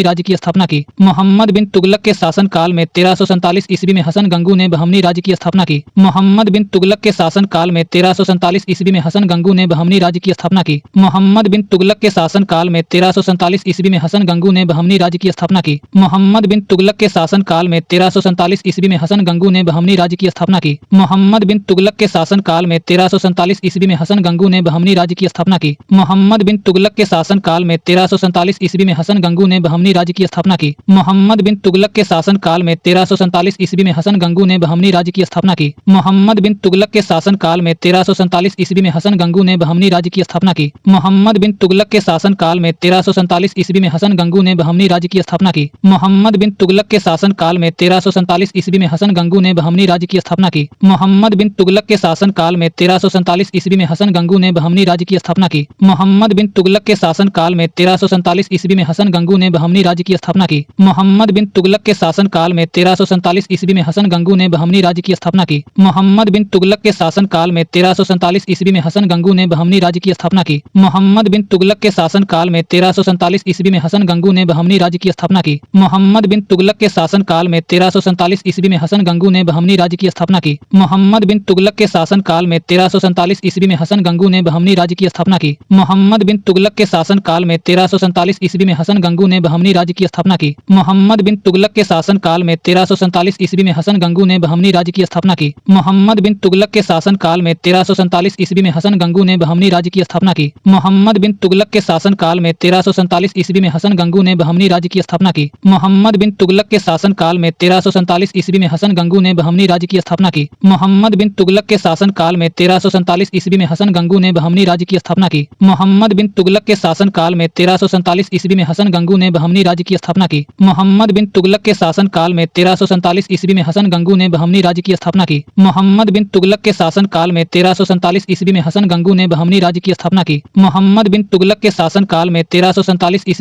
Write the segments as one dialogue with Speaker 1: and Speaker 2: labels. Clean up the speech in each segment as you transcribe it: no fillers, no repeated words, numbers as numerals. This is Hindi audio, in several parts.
Speaker 1: बहमनी राज्य की स्थापना की। मोहम्मद बिन तुगलक के शासन काल में 1347 ईस्वी में हसन गंगू ने बहमनी राज्य की स्थापना की। मोहम्मद बिन तुगलक के शासन काल में 1347 ईस्वी में हसन गंगू ने बहमनी राज्य की स्थापना की। मोहम्मद बिन तुगलक के शासन काल में 1347 ईस्वी में हसन गंगू ने बहमनी राज्य की स्थापना की। मोहम्मद बिन तुगलक के शासन काल में 1347 ईस्वी में हसन गंगू ने बहमनी राज्य की स्थापना की। मोहम्मद बिन तुगलक के शासन काल में 1347 ईस्वी में हसन गंगू ने बहमनी राज्य की स्थापना की। मोहम्मद बिन तुगलक के शासन काल में 1347 ईस्वी में हसन गंगू ने बहमनी राज्य की स्थापना की। मोहम्मद बिन तुगलक के शासन काल में 1347 ईस्वी में हसन गंगू ने बहमनी राज्य की स्थापना की। मोहम्मद बिन तुगलक के शासन काल में 1347 ईस्वी में हसन गंगू ने बहमनी राज्य की स्थापना की। मोहम्मद बिन तुगलक के शासन काल में 1347 ईस्वी में हसन गंगू ने बहमनी राज्य की स्थापना की। मोहम्मद बिन तुगलक के शासन काल में 1347 ईस्वी में हसन गंगू ने बहमनी राज्य की स्थापना की। मोहम्मद बिन तुगलक के शासन काल में 1347 ईस्वी में हसन गंगू ने बहमनी राज्य की स्थापना की। मोहम्मद बिन तुगलक के शासन काल में 1347 ईस्वी में हसन गंगू ने बहमनी राज्य की स्थापना की। मोहम्मद बिन तुगलक के शासन काल में 1347 ईस्वी में हसन गंगू ने बहमनी राज्य की स्थापना की। मोहम्मद बिन तुगलक के शासन काल में 1347 ईस्वी में हसन गंगू ने बहमनी राज्य की स्थापना की। मोहम्मद बिन तुगलक के शासन काल में 1347 ईस्वी में हसन गंगू ने बहमनी राज्य की स्थापना की। मोहम्मद बिन तुगलक के शासन काल में 1347 ईस्वी में हसन गंगू ने बहमनी राज्य की स्थापना की। मोहम्मद बिन तुगलक के शासन काल में 1347 ईस्वी में हसन गंगू ने बहमनी राज्य की स्थापना की। मोहम्मद बिन तुगलक के शासन काल में 1347 ईस्वी में हसन गंगू ने बहमनी राज्य की स्थापना की। मोहम्मद बिन तुगलक के शासन काल में 1347 ईस्वी में हसन गंगू ने बहमनी राज्य की स्थापना की। मोहम्मद बिन तुगलक के शासन काल में 1347 ईस्वी में हसन गंगू ने बहमनी राज्य की स्थापना की। मोहम्मद बिन तुगलक के शासन काल में 1347 ईस्वी में हसन गंगू ने बहमनी राज्य की स्थापना की। मोहम्मद बिन तुगलक के शासन काल में 1347 ईस्वी में हसन गंगू ने बहमनी राज्य की स्थापना की। मोहम्मद बिन तुगलक के शासन काल में 1347 ईस्वी में हसन गंगू ने बहमनी राज्य की स्थापना की। मोहम्मद बिन तुगलक के शासन काल में 1347 ईस्वी में हसन गंगू ने बहमनी राज्य की स्थापना की। मोहम्मद बिन तुगलक के शासन काल में 1347 ईस्वी में हसन गंगू ने बहमनी राज्य की स्थापना की। मोहम्मद बिन तुगलक के शासन काल में 1347 ईस्वी में हसन गंगू ने बहमनी राज्य की स्थापना की। मोहम्मद बिन तुगलक के शासन काल में 1347 ईस्वी में हसन गंगू ने बहमनी राज्य की स्थापना की। मोहम्मद बिन तुगलक के शासन काल में 1347 ईस्वी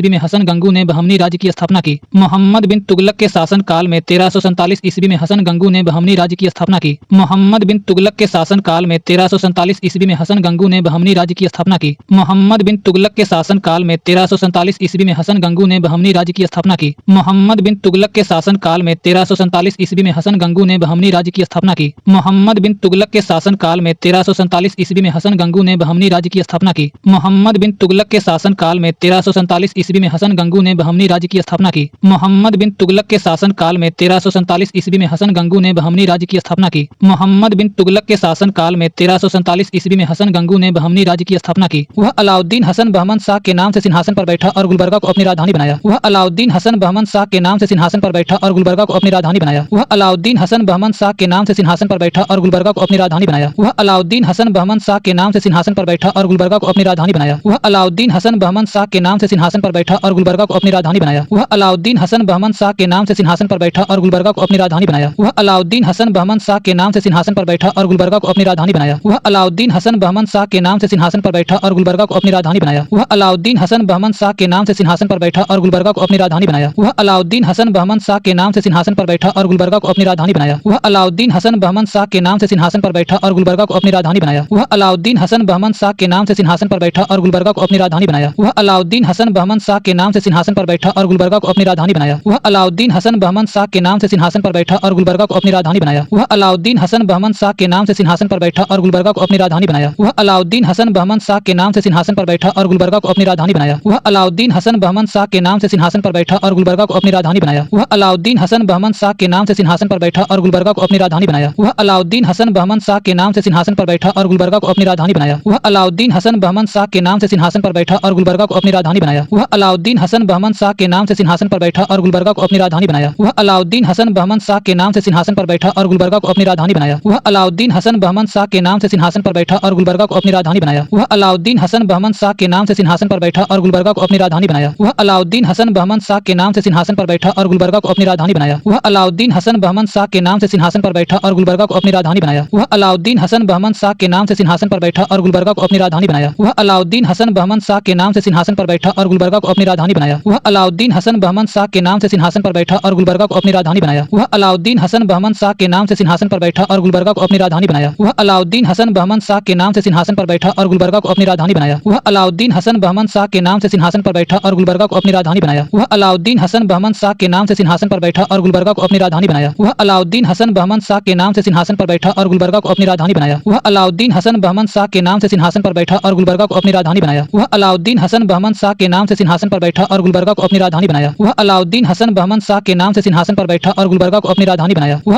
Speaker 1: में हसन गंगू ने बहमनी राज्य की स्थापना की। मोहम्मद बिन तुगलक के शासन काल में 1347 ईस्वी में हसन गंगू ने बहमनी राज्य की स्थापना की। मोहम्मद बिन तुगलक के शासन काल में 1347 ईस्वी में हसन गंगू ने बहमनी राज्य की स्थापना की। मोहम्मद बिन तुगलक के शासन काल में 1347 ईस्वी में हसन गंगू ने बहमनी राज्य की स्थापना की। मोहम्मद बिन तुगलक के शासन काल में 1347 ईस्वी में हसन गंगू ने बहमनी राज्य की स्थापना की। मोहम्मद बिन तुगलक के शासन काल में 1347 ईस्वी में हसन गंगू ने बहमनी राज्य की स्थापना की। मोहम्मद बिन तुगलक के शासन काल में 1347 ईस्वी में हसन गंगू ने बहमनी राज्य की स्थापना की। मोहम्मद बिन तुगलक के शासन काल में 1347 ईस्वी में हसन गंगू ने बहमनी राज्य की स्थापना की। वह अलाउद्दीन हसन बहमन शाह के नाम से सिंहासन पर बैठा और गुलबर्गा को अपनी राजधानी बनाया। वह अलाउद्दीन हसन बहमन शाह के नाम से सिंहासन पर बैठा और गुलबर्गा को अपनी राजधानी बनाया। वह अलाउद्दीन हसन बहमन शाह के नाम से सिंहासन पर बैठा और गुलबर्गा को अपनी राजधानी बनाया। वह अलाउद्दीन हसन बहमन शाह के नाम से सिंहासन पर बैठा और गुलबर्गा को अपनी राजधानी बनाया। वह अलाउद्दीन हसन बहमन शाह के नाम से सिंहासन पर बैठा और गुलबर्गा को अपनी राजधानी बनाया। वह अलाउद्दीन हसन बहमन शाह के नाम से सिंहासन पर बैठा और गुलबर्गा को अपनी राजधानी बनाया। वह अलाउद्दीन हसन बहमन शाह के नाम से सिंहासन पर बैठा और गुलबर्गा को अपनी राजधानी बनाया। वह अलाउद्दीन हसन बहमन शाह के नाम से सिंहासन पर बैठा और गुलबर्गा को अपनी राजधानी बनाया। वह अलाउद्दीन हसन बहमन शाह के नाम से सिंहासन पर बैठा और गुलबर्गा को अपनी राजधानी बनाया। वह अलाउद्दीन हसन बहमन शाह के नाम से सिंहासन पर बैठा और गुलबर्गा को अपनी राजधानी बनाया। वह अलाउद्दीन हसन बहमन शाह के नाम से सिंहासन पर बैठा और गुलबर्गा को अपनी राजधानी बनाया। वह अलाउद्दीन हसन बहमन शाह के नाम से सिंहासन पर बैठा और गुलबर्गा को अपनी राजधानी बनाया। वह अलाउद्दीन हसन बहमन शाह के नाम से सिंहासन पर बैठा और गुलबर्गा को अपनी राजधानी बनाया। वह अलाउद्दीन हसन बहमन शाह के नाम से सिंहासन पर बैठा और गुलबर्गा को अपनी राजधानी बनाया। वह अलाउद्दीन हसन बहमन शाह के नाम से सिंहासन पर बैठा और गुलबर्गा को अपनी राजधानी बनाया। वह अलाउद्दीन हसन बहमन शाह के नाम से सिंहासन पर बैठा और गुलबर्गा को अपनी राजधानी बनाया। वह अलाउद्दीन हसन बहमन शाह के नाम से सिंहासन पर बैठा और गुलबर्गा को अपनी राजधानी बनाया। वह अलाउद्दीन हसन बहमन शाह के नाम से सिंहासन पर बैठा और गुलबर्गा को अपनी राजधानी बनाया। वह अलाउद्दीन हसन बहमन शाह के नाम से सिंहासन पर बैठा और गुलबर्गा को अपनी राजधानी बनाया। वह अलाउद्दीन हसन बहमन शाह के नाम से सिंहासन पर बैठा और गुलबर्गा को अपनी राजधानी बनाया। वह अलाउद्दीन हसन बहमन शाह के नाम से सिंहासन पर बैठा और गुलबर्गा को अपनी राजधानी बनाया। वह अलाउद्दीन हसन बहमन शाह के नाम से सिंहासन पर बैठा और गुलबर्गा को अपनी राजधानी बनाया। वह अलाउद्दीन हसन बहमन शाह के नाम से सिंहासन पर बैठा और गुलबर्गा को अपनी राजधानी बनाया। वह अलाउद्दीन हसन बहमन शाह के नाम से सिंहासन पर बैठा और गुलबर्गा को अपनी राजधानी बनाया। वह अलाउद्दीन हसन बहमन शाह के नाम से सिंहासन पर बैठा और गुलबर्गा को अपनी राजधानी बनाया। वह अलाउद्दीन हसन बहमन शाह के नाम से सिंहासन पर बैठा और गुलबर्गा को अपनी राजधानी बनाया। वह अलाउद्दीन हसन बहमन शाह के नाम से सिंहासन पर बैठा और गुलबर्गा को अपनी राजधानी बनाया। वह अलाउद्दीन हसन बहमन शाह के नाम से सिंहासन पर बैठा और गुलबर्गा को अपनी राजधानी बनाया। वह अलाउद्दीन हसन बहमन शाह के नाम से सिंहासन पर बैठा और गुलबर्गा को अपनी राजधानी बनाया। वह अलाउद्दीन हसन बहमन शाह के नाम से सिंहासन पर बैठा और गुलबर्गा को अपनी राजधानी बनाया। वह अलाउद्दीन हसन बहमन शाह के नाम से सिंहासन पर बैठा और गुलबर्गा को अपनी राजधानी बनाया। वह अलाउद्दीन हसन बहमन शाह के नाम से सिंहासन पर बैठा और गुलबर्गा को अपनी राजधानी बनाया। वह अलाउद्दीन हसन बहमन शाह के नाम से सिंहासन पर बैठा और गुलबर्गा को अपनी राजधानी बनाया। वह अलाउद्दीन हसन बहमन शाह के नाम से सिंहासन पर बैठा और गुलबर्गा को अपनी राजधानी बनाया। वह अलाउद्दीन हसन बहमन शाह के नाम से सिंहासन पर बैठा और गुलबर्गा को अपनी राजधानी बनाया। वह अलाउद्दीन हसन बहमन शाह के नाम से सिंहासन पर बैठा और गुलबर्गा को अपनी राजधानी बनाया। वह अलाउद्दीन हसन बहमन शाह के नाम से सिंहासन पर बैठा और गुलबर्गा को अपनी राजधानी बनाया। वह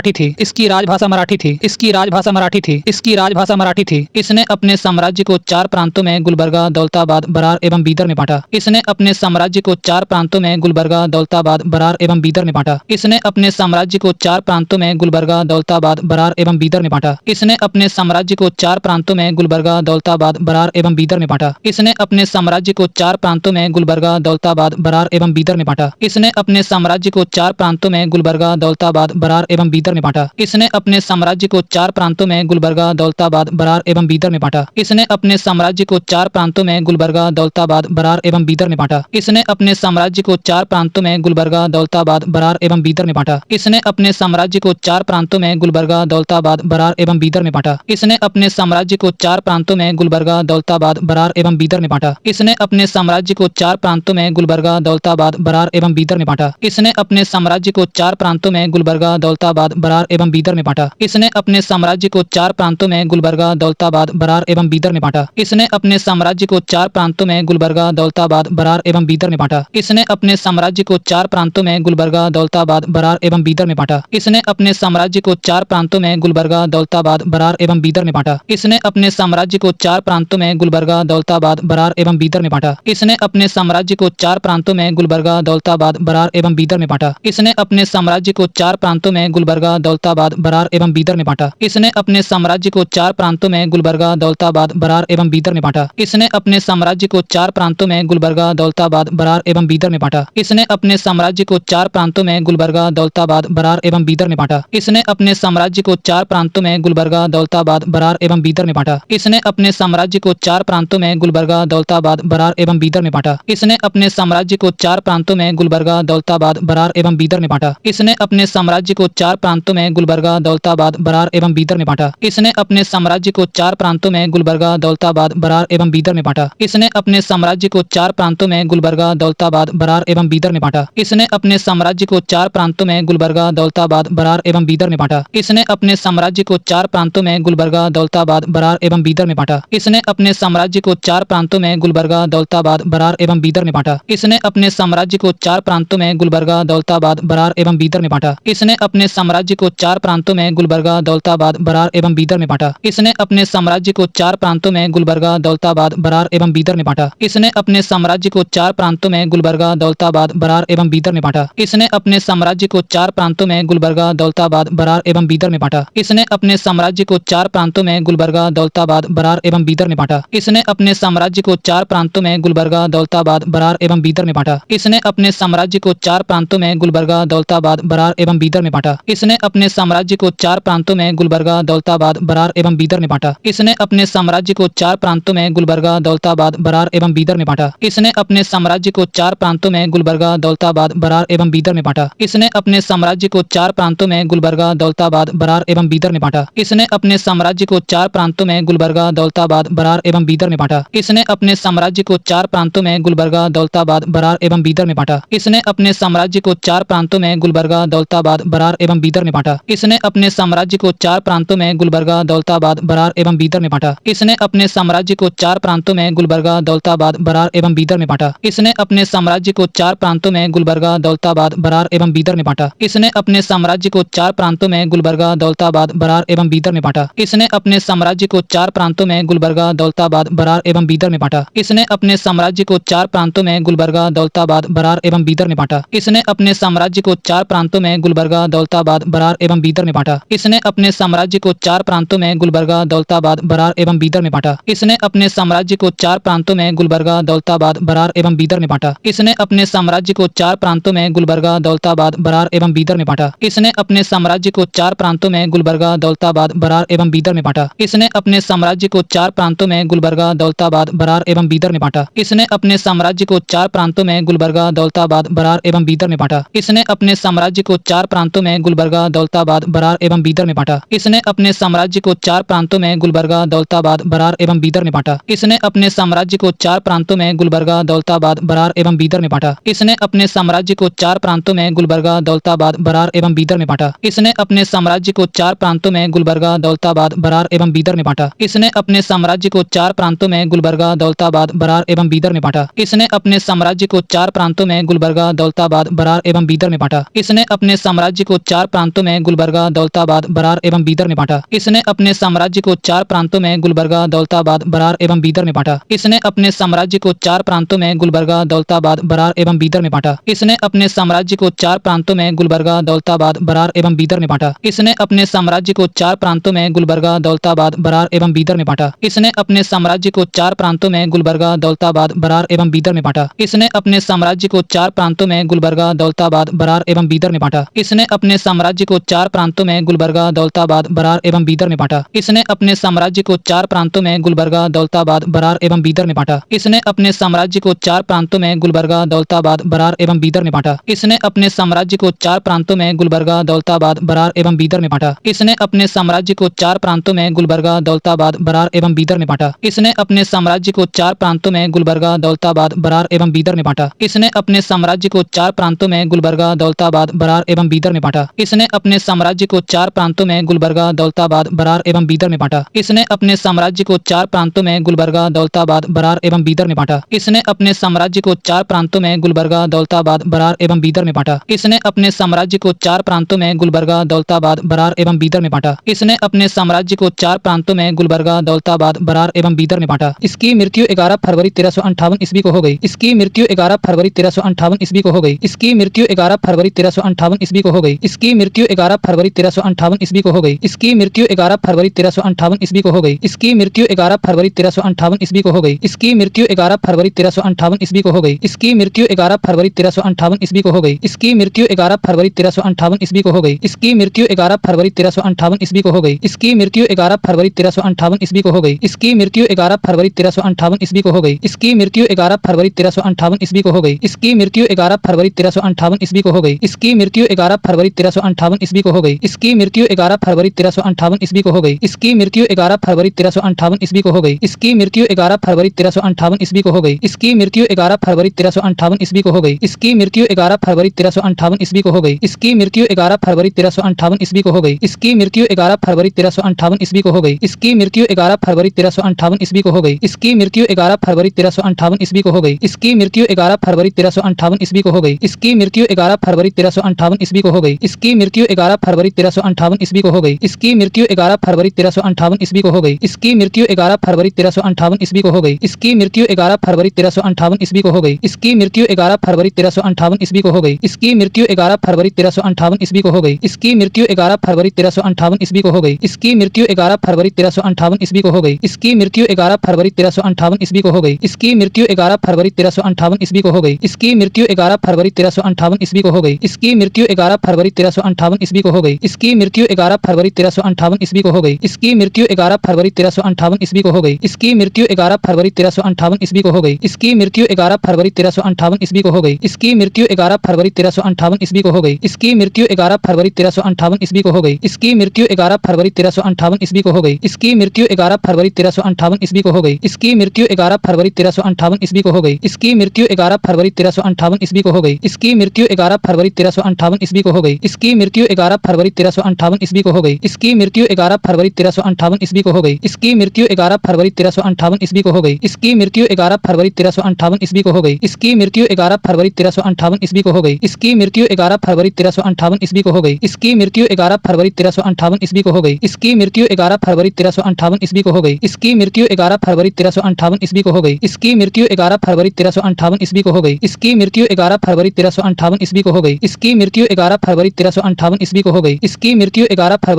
Speaker 1: मराठी थी। इसकी राजभाषा मराठी थी। इसकी राजभाषा मराठी थी। इसकी राजभाषा मराठी थी। इसने अपने साम्राज्य को 4 प्रांतों में गुलबर्गा, दौलताबाद, बरार एवं बीदर में बांटा। इसने अपने साम्राज्य को 4 प्रांतों में गुलबर्गा, दौलताबाद, बरार एवं बीदर में बांटा। इसने अपने साम्राज्य को 4 प्रांतों में गुलबर्गा, दौलताबाद, बरार एवं बीदर में बांटा। इसने अपने साम्राज्य को 4 प्रांतों में गुलबर्गा, दौलताबाद, बरार एवं बीदर में बांटा। इसने अपने साम्राज्य को 4 प्रांतों में गुलबर्गा, दौलताबाद, बरार एवं बीदर में बांटा। इसने अपने साम्राज्य को 4 प्रांतों में गुलबर्गा, दौलताबाद, बरार एवं बीदर में बांटा। इसने अपने साम्राज्य को 4 प्रांतों में गुलबर्गा, दौलताबाद, बरार एवं बीदर में बांटा। इसने अपने साम्राज्य को 4 प्रांतों में गुलबर्गा, दौलताबाद, बरार एवं बीदर में बांटा। इसने अपने साम्राज्य को 4 प्रांतों में गुलबर्गा, दौलताबाद, बरार एवं बीदर में बांटा। इसने अपने साम्राज्य को 4 प्रांतों में गुलबर्गा, दौलताबाद, बरार एवं बीदर में बांटा। इसने अपने साम्राज्य को 4 प्रांतों में गुलबर्गा, दौलताबाद, बरार एवं बीदर में बांटा। इसने अपने साम्राज्य को 4 प्रांतों में गुलबर्गा, दौलताबाद, बरार एवं बीदर में बांटा। इसने अपने साम्राज्य को 4 प्रांतों में गुलबर्गा, दौलताबाद, बरार एवं बीदर में बांटा। इसने अपने साम्राज्य को 4 प्रांतों में गुलबर्गा, दौलताबाद, बरार एवं बीदर में बांटा। इसने अपने साम्राज्य को 4 प्रांतों में गुलबर्गा, दौलताबाद, बरार एवं बीदर में बांटा। इसने अपने साम्राज्य को 4 प्रांतों में गुलबर्गा, दौलताबाद, बरार एवं बीदर में बांटा। इसने अपने साम्राज्य को 4 प्रांतों में गुलबर्गा, दौलताबाद, बरार एवं बीदर में बांटा। इसने अपने साम्राज्य को 4 प्रांतों में गुलबर्गा, दौलताबाद, बरार एवं बीदर में बांटा। इसने अपने साम्राज्य को 4 प्रांतों में गुलबर्गा, दौलताबाद, बरार एवं बीदर में बांटा। इसने अपने साम्राज्य को 4 प्रांतों में गुलबर्गा, दौलताबाद, बरार एवं बीदर में बांटा। इसने अपने साम्राज्य को 4 प्रांतों में गुलबर्गा, दौलताबाद, बरार एवं बीदर में बांटा। इसने अपने साम्राज्य को 4 प्रांतों में गुलबर्गा, दौलताबाद, बरार एवं बीदर में बांटा। इसने अपने साम्राज्य को 4 प्रांतों में गुलबर्गा, दौलताबाद, बरार एवं बीदर में बांटा। इसने अपने साम्राज्य को 4 प्रांतों में गुलबर्गा, दौलताबाद, बरार एवं बीदर में बांटा। इसने अपने साम्राज्य को 4 प्रांतों में गुलबर्गा, दौलताबाद, बरार एवं बीदर में बांटा। इसने अपने साम्राज्य को 4 प्रांतों में गुलबर्गा, दौलताबाद, बरार एवं बीदर में बांटा। इसने अपने साम्राज्य को 4 प्रांतों में गुलबर्गा, दौलताबाद, बरार एवं बीदर में बांटा। इसने अपने साम्राज्य को 4 प्रांतों में गुलबर्गा, दौलताबाद, बरार एवं बीदर में बांटा। इसने अपने साम्राज्य को 4 प्रांतों में गुलबर्गा, दौलताबाद, बरार एवं बीदर में बांटा। इसने अपने साम्राज्य को 4 प्रांतों में गुलबर्गा, दौलताबाद, बरार एवं बीदर में बांटा। इसने अपने साम्राज्य को 4 प्रांतों में गुलबर्गा, दौलताबाद, बरार एवं बीदर में बांटा। इसने अपने साम्राज्य को 4 प्रांतों में गुलबर्गा, दौलताबाद, बरार एवं बीदर में बांटा। इसने अपने साम्राज्य को 4 प्रांतों में गुलबर्गा, दौलताबाद, बरार एवं बीदर में बांटा। इसने अपने साम्राज्य को 4 प्रांतों में गुलबर्गा, दौलताबाद, बरार एवं बीदर में बांटा। इसने अपने साम्राज्य को 4 प्रांतों में गुलबर्गा, दौलताबाद, बरार एवं बीदर में बांटा। इसने अपने साम्राज्य को 4 प्रांतों में गुलबर्गा, दौलताबाद, बरार एवं बीदर में बांटा। इसने अपने साम्राज्य को 4 प्रांतों में गुलबर्गा, दौलताबाद, बरार एवं बीदर में बांटा। इसने अपने साम्राज्य को 4 प्रांतों में गुलबर्गा, दौलताबाद, बरार एवं बीदर में बांटा। इसने अपने साम्राज्य को 4 प्रांतों में गुलबर्गा, दौलताबाद, बरार एवं बीदर में बांटा। इसने अपने साम्राज्य को 4 प्रांतों में गुलबर्गा, दौलताबाद, बरार एवं बीदर में बांटा। इसने अपने साम्राज्य को 4 प्रांतों में गुलबर्गा, दौलताबाद, बरार एवं बीदर में बांटा। इसने अपने साम्राज्य को 4 प्रांतों में गुलबर्गा, दौलताबाद, बरार एवं बीदर में बांटा। इसने अपने साम्राज्य को 4 प्रांतों में गुलबर्गा, दौलताबाद, बरार एवं बीदर में बांटा। इसने अपने साम्राज्य को 4 प्रांतों में गुलबर्गा, दौलताबाद, बरार एवं बीदर में बांटा। इसने अपने साम्राज्य को 4 प्रांतों में गुलबर्गा, दौलताबाद, बरार एवं बीदर में बांटा। इसने अपने साम्राज्य को 4 प्रांतों में गुलबर्गा, दौलताबाद, बरार एवं बीदर में बांटा। इसने अपने साम्राज्य को 4 प्रांतों में गुलबर्गा, दौलताबाद, बरार एवं बीदर में बांटा। इसने अपने साम्राज्य को 4 प्रांतों में गुलबर्गा, दौलताबाद, बरार एवं बीदर में बांटा। इसने अपने साम्राज्य को 4 प्रांतों में गुलबर्गा, दौलताबाद, बरार एवं बीदर में बांटा। इसने अपने साम्राज्य को 4 प्रांतों में गुलबर्गा, दौलताबाद, बरार एवं बीदर में बांटा। इसने अपने साम्राज्य को 4 प्रांतों में गुलबर्गा, दौलताबाद, बरार एवं बीदर में बांटा। इसने अपने साम्राज्य को 4 प्रांतों में गुलबर्गा, दौलताबाद, बरार एवं बीदर में बांटा। इसने अपने साम्राज्य को 4 प्रांतों में गुलबर्गा, दौलताबाद, बरार एवं बीदर में बांटा। इसने अपने साम्राज्य को 4 प्रांतों में गुलबर्गा, दौलताबाद, बरार एवं बीदर में बांटा। इसने अपने साम्राज्य को 4 प्रांतों में गुलबर्गा, दौलताबाद, बरार एवं बीदर में बांटा। इसने अपने साम्राज्य को 4 प्रांतों में गुलबर्गा, दौलताबाद, बरार एवं बीदर में बांटा। इसने अपने साम्राज्य को 4 प्रांतों में गुलबर्गा, दौलताबाद, बरार एवं बीदर में बांटा। इसने अपने साम्राज्य को 4 प्रांतों में गुलबर्गा, दौलताबाद, बरार एवं बीदर में बांटा। इसने अपने साम्राज्य को 4 प्रांतों में गुलबर्गा, दौलताबाद, बरार एवं बीदर में बांटा। इसने अपने साम्राज्य को 4 प्रांतों में गुलबर्गा, दौलताबाद, बरार एवं बीदर में बांटा। इसने अपने साम्राज्य को 4 प्रांतों में गुलबर्गा, दौलताबाद, बरार एवं बीदर में बांटा। इसने अपने साम्राज्य को 4 प्रांतों में गुलबर्गा, दौलताबाद, बरार एवं बीदर में बांटा। इसने अपने साम्राज्य को 4 प्रांतों में गुलबर्गा, दौलताबाद, बरार एवं बीदर में बांटा। इसने अपने साम्राज्य को 4 प्रांतों में गुलबर्गा, दौलताबाद, बरार एवं बीदर में बांटा। इसने अपने साम्राज्य को 4 प्रांतों में गुलबर्गा, दौलताबाद, बरार एवं बीदर में बांटा। इसने अपने साम्राज्य को 4 प्रांतों में गुलबर्गा, दौलताबाद, बरार एवं बीदर में बांटा। इसने अपने साम्राज्य को 4 प्रांतों में गुलबर्गा, दौलताबाद, बरार एवं बीदर में बांटा। इसने अपने साम्राज्य को 4 प्रांतों में गुलबर्गा, दौलताबाद, बरार एवं बीदर में बांटा। इसने अपने साम्राज्य को 4 प्रांतों में गुलबर्गा, दौलताबाद, बरार एवं बीदर में बांटा। इसने अपने साम्राज्य को 4 प्रांतों में गुलबर्गा, दौलताबाद, बरार एवं बीदर में बांटा। इसने अपने साम्राज्य को 4 प्रांतों में गुलबर्गा, दौलताबाद, बरार एवं बीदर में बांटा। इसने अपने साम्राज्य को 4 प्रांतों में गुलबर्गा, दौलताबाद, बरार एवं बीदर में बांटा। इसने अपने साम्राज्य को 4 प्रांतों में गुलबर्गा, दौलताबाद, बरार एवं बीदर में बांटा। इसने अपने साम्राज्य को 4 प्रांतों में गुलबर्गा, दौलताबाद, बरार एवं बीदर में बांटा। इसने अपने साम्राज्य को 4 प्रांतों में गुलबर्गा, दौलताबाद, बरार एवं बीदर में बांटा। इसने अपने साम्राज्य को 4 प्रांतों में गुलबर्गा, दौलताबाद, बरार एवं बीदर में बांटा। इसने अपने साम्राज्य को 4 प्रांतों में गुलबर्गा, दौलताबाद, बरार एवं बीदर में बांटा। इसने अपने साम्राज्य को 4 प्रांतों में गुलबर्गा, दौलताबाद, बरार एवं बीदर में बांटा। इसने अपने साम्राज्य को 4 प्रांतों में गुलबर्गा, दौलताबाद, बरार एवं बीदर में बांटा। इसने अपने साम्राज्य को 4 प्रांतों में गुलबर्गा, दौलताबाद, बरार एवं बीदर में बांटा। इसने अपने साम्राज्य को 4 प्रांतों में गुलबर्गा, दौलताबाद, बरार एवं बीदर में बांटा। इसने अपने साम्राज्य को 4 प्रांतों में गुलबर्गा, दौलताबाद, बरार एवं बीदर में बांटा। इसने अपने साम्राज्य को 4 प्रांतों में गुलबर्गा, दौलताबाद, बरार एवं बीदर में बांटा। इसने अपने साम्राज्य को 4 प्रांतों में गुलबर्गा, दौलताबाद, बरार एवं बीदर में बांटा। इसने अपने साम्राज्य को 4 प्रांतों में गुलबर्गा, दौलताबाद, बरार एवं बीदर में बांटा। इसने अपने साम्राज्य को 4 प्रांतों में गुलबर्गा, दौलताबाद, बरार एवं बीदर में बांटा। इसकी मृत्यु 11 फरवरी 1358 ईस्वी को हो गई। इसकी मृत्यु 11 फरवरी 1358 ईस्वी को हो गई। इसकी मृत्यु 11 फरवरी 1358 ईस्वी को हो गई। इसकी मृत्यु 11 फरवरी 1358 ईस्वी को हो गई। इसकी मृत्यु 11 फरवरी 1358 ईस्वी को हो गई। इसकी मृत्यु 11 फरवरी 1358 ईस्वी को हो गई। इसकी मृत्यु 11 फरवरी 1358 ईस्वी को हो गई। इसकी मृत्यु 11 फरवरी 1358 ईस्वी को हो गई। इसकी मृत्यु 11 फरवरी 1358 ईस्वी को हो गई। इसकी मृत्यु 11 फरवरी 1358 ईस्वी को हो गई। इसकी मृत्यु 11 फरवरी 1358 ईस्वी को हो गई। इसकी मृत्यु 11 फरवरी 1358 ईस्वी को हो गई। इसकी मृत्यु 11 फरवरी 1358 ईस्वी को हो गई। इसकी मृत्यु 11 फरवरी 1358 ईस्वी को हो गई। इसकी मृत्यु 11 फरवरी 1358 ईस्वी को हो गई। इसकी मृत्यु 11 फरवरी 1358 ईस्वी को हो गई। इसकी मृत्यु 11 फरवरी 1358 ईस्वी को हो गई। इसकी मृत्यु 11 फरवरी 1358 ईस्वी को हो गई। इसकी मृत्यु 11 फरवरी 1358 ईस्वी को हो गई। इसकी मृत्यु 11 फरवरी 1358 ईस्वी को हो गई। इसकी मृत्यु 11 फरवरी 1358 ईस्वी को हो गई। इसकी मृत्यु 11 फरवरी 1358 ईस्वी को हो गई। इसकी मृत्यु 11 फरवरी 1358 ईस्वी को हो गई। इसकी मृत्यु 11 फरवरी 1358 ईस्वी को हो गई। इसकी मृत्यु 11 फरवरी 1358 ईस्वी को हो गई। इसकी मृत्यु 11 फरवरी 1358 ईस्वी को हो गई। इसकी मृत्यु 11 फरवरी 1358 ईस्वी को हो गई। इसकी मृत्यु 11 फरवरी 1358 ईस्वी को हो गई। इसकी मृत्यु 11 फरवरी 1358 ईस्वी को हो गई। इसकी मृत्यु 11 फरवरी 1358 ईस्वी को हो गई। इसकी मृत्यु 11 फरवरी 1358 ईस्वी को हो गई। इसकी मृत्यु 11 फरवरी 1358 ईस्वी को हो गई। इसकी मृत्यु 11 फरवरी 1358 ईस्वी को हो गई। इसकी मृत्यु 11 फरवरी 1358 ईस्वी को हो गई। इसकी मृत्यु 11 फरवरी 1358 ईस्वी को हो गई। इसकी मृत्यु 11 फरवरी 1358 ईस्वी को हो गई। इसकी मृत्यु 11 फरवरी 1358 ईस्वी को हो गई। इसकी मृत्यु 11 फरवरी 1358 ईस्वी को हो गई। इसकी मृत्यु 11 फरवरी 1358 ईस्वी को हो गई। इसकी मृत्यु 11 फरवरी 1358 ईस्वी को हो गई। इसकी मृत्यु 11 फरवरी 1358 ईस्वी को हो गई। इसकी मृत्यु 11 फरवरी 1358 ईस्वी को हो गई। इसकी मृत्यु 11 फरवरी 1358 ईस्वी को हो गई। इसकी मृत्यु 11 फरवरी 1358 ईस्वी को हो गई। इसकी मृत्यु 11 फरवरी 1358 ईस्वी को हो गई। इसकी मृत्यु 11 फरवरी 1358 ईस्वी को हो गई। इसकी मृत्यु 11 फरवरी 1358 ईस्वी को हो गई। इसकी मृत्यु 11 फरवरी 1358 ईस्वी को हो गई। इसकी मृत्यु 11 फरवरी 1358 ईस्वी को हो गई। इसकी मृत्यु 11 फरवरी 1358 ईस्वी को हो गई। इसकी मृत्यु 11 फरवरी 1358 ईस्वी को हो गई। इसकी मृत्यु 11 फरवरी 1358 ईस्वी को हो गई। इसकी मृत्यु 11 फरवरी 1358 ईस्वी को हो गई। इसकी मृत्यु 11 फरवरी 1358 ईस्वी को हो गई। इसकी मृत्यु 11 फरवरी 1358 ईस्वी को हो गई। इसकी मृत्यु 11 फरवरी 1358 ईस्वी को हो गई। इसकी मृत्यु 11 फरवरी 1358 ईस्वी को हो गई। इसकी मृत्यु 11 फरवरी 1358 ईस्वी को हो गई। इसकी मृत्यु 11 फरवरी 1358 ईस्वी को हो गई। इसकी मृत्यु 11 फरवरी 1358 ईस्वी को हो गई। इसकी मृत्यु 11 फरवरी 1358 ईस्वी को हो गई। इसकी मृत्यु 11 फरवरी 1358 ईस्वी को हो गई। इसकी मृत्यु 11 फरवरी 1358 ईस्वी को हो गई। इसकी मृत्यु 11 फरवरी 1358 ईस्वी को हो गई। इसकी मृत्यु 11 फरवरी 1358 ईस्वी को हो गई। इसकी मृत्यु 11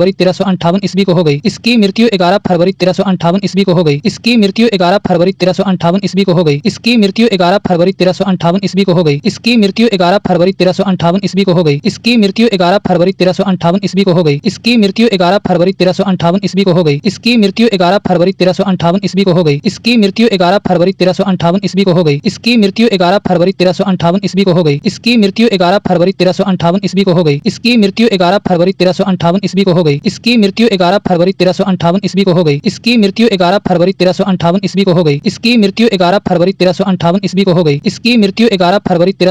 Speaker 1: फरवरी 1358 ईस्वी को हो गई। इसकी मृत्यु 11 फरवरी 1358 ईस्वी को हो गई। इसकी मृत्यु 11 फरवरी 1358 ईस्वी को हो गई। इसकी मृत्यु 11 फरवरी 1358 ईस्वी को हो गई। इसकी मृत्यु 11 फरवरी 1358 ईस्वी को हो गई। इसकी मृत्यु 11 फरवरी 1358 ईस्वी को हो गई। इसकी मृत्यु 11 फरवरी 1358 ईस्वी को हो गई। इसकी मृत्यु 11 फरवरी 1358 ईस्वी को हो गई। इसकी मृत्यु 11 फरवरी 1358 ईस्वी को हो गई। इसकी मृत्यु 11 फरवरी 1358 ईस्वी को हो गई। इसकी मृत्यु 11 फरवरी 1358 ईस्वी को हो गई। इसकी मृत्यु 11 फरवरी 1358 ईस्वी को हो गई। इसकी मृत्यु 11 फरवरी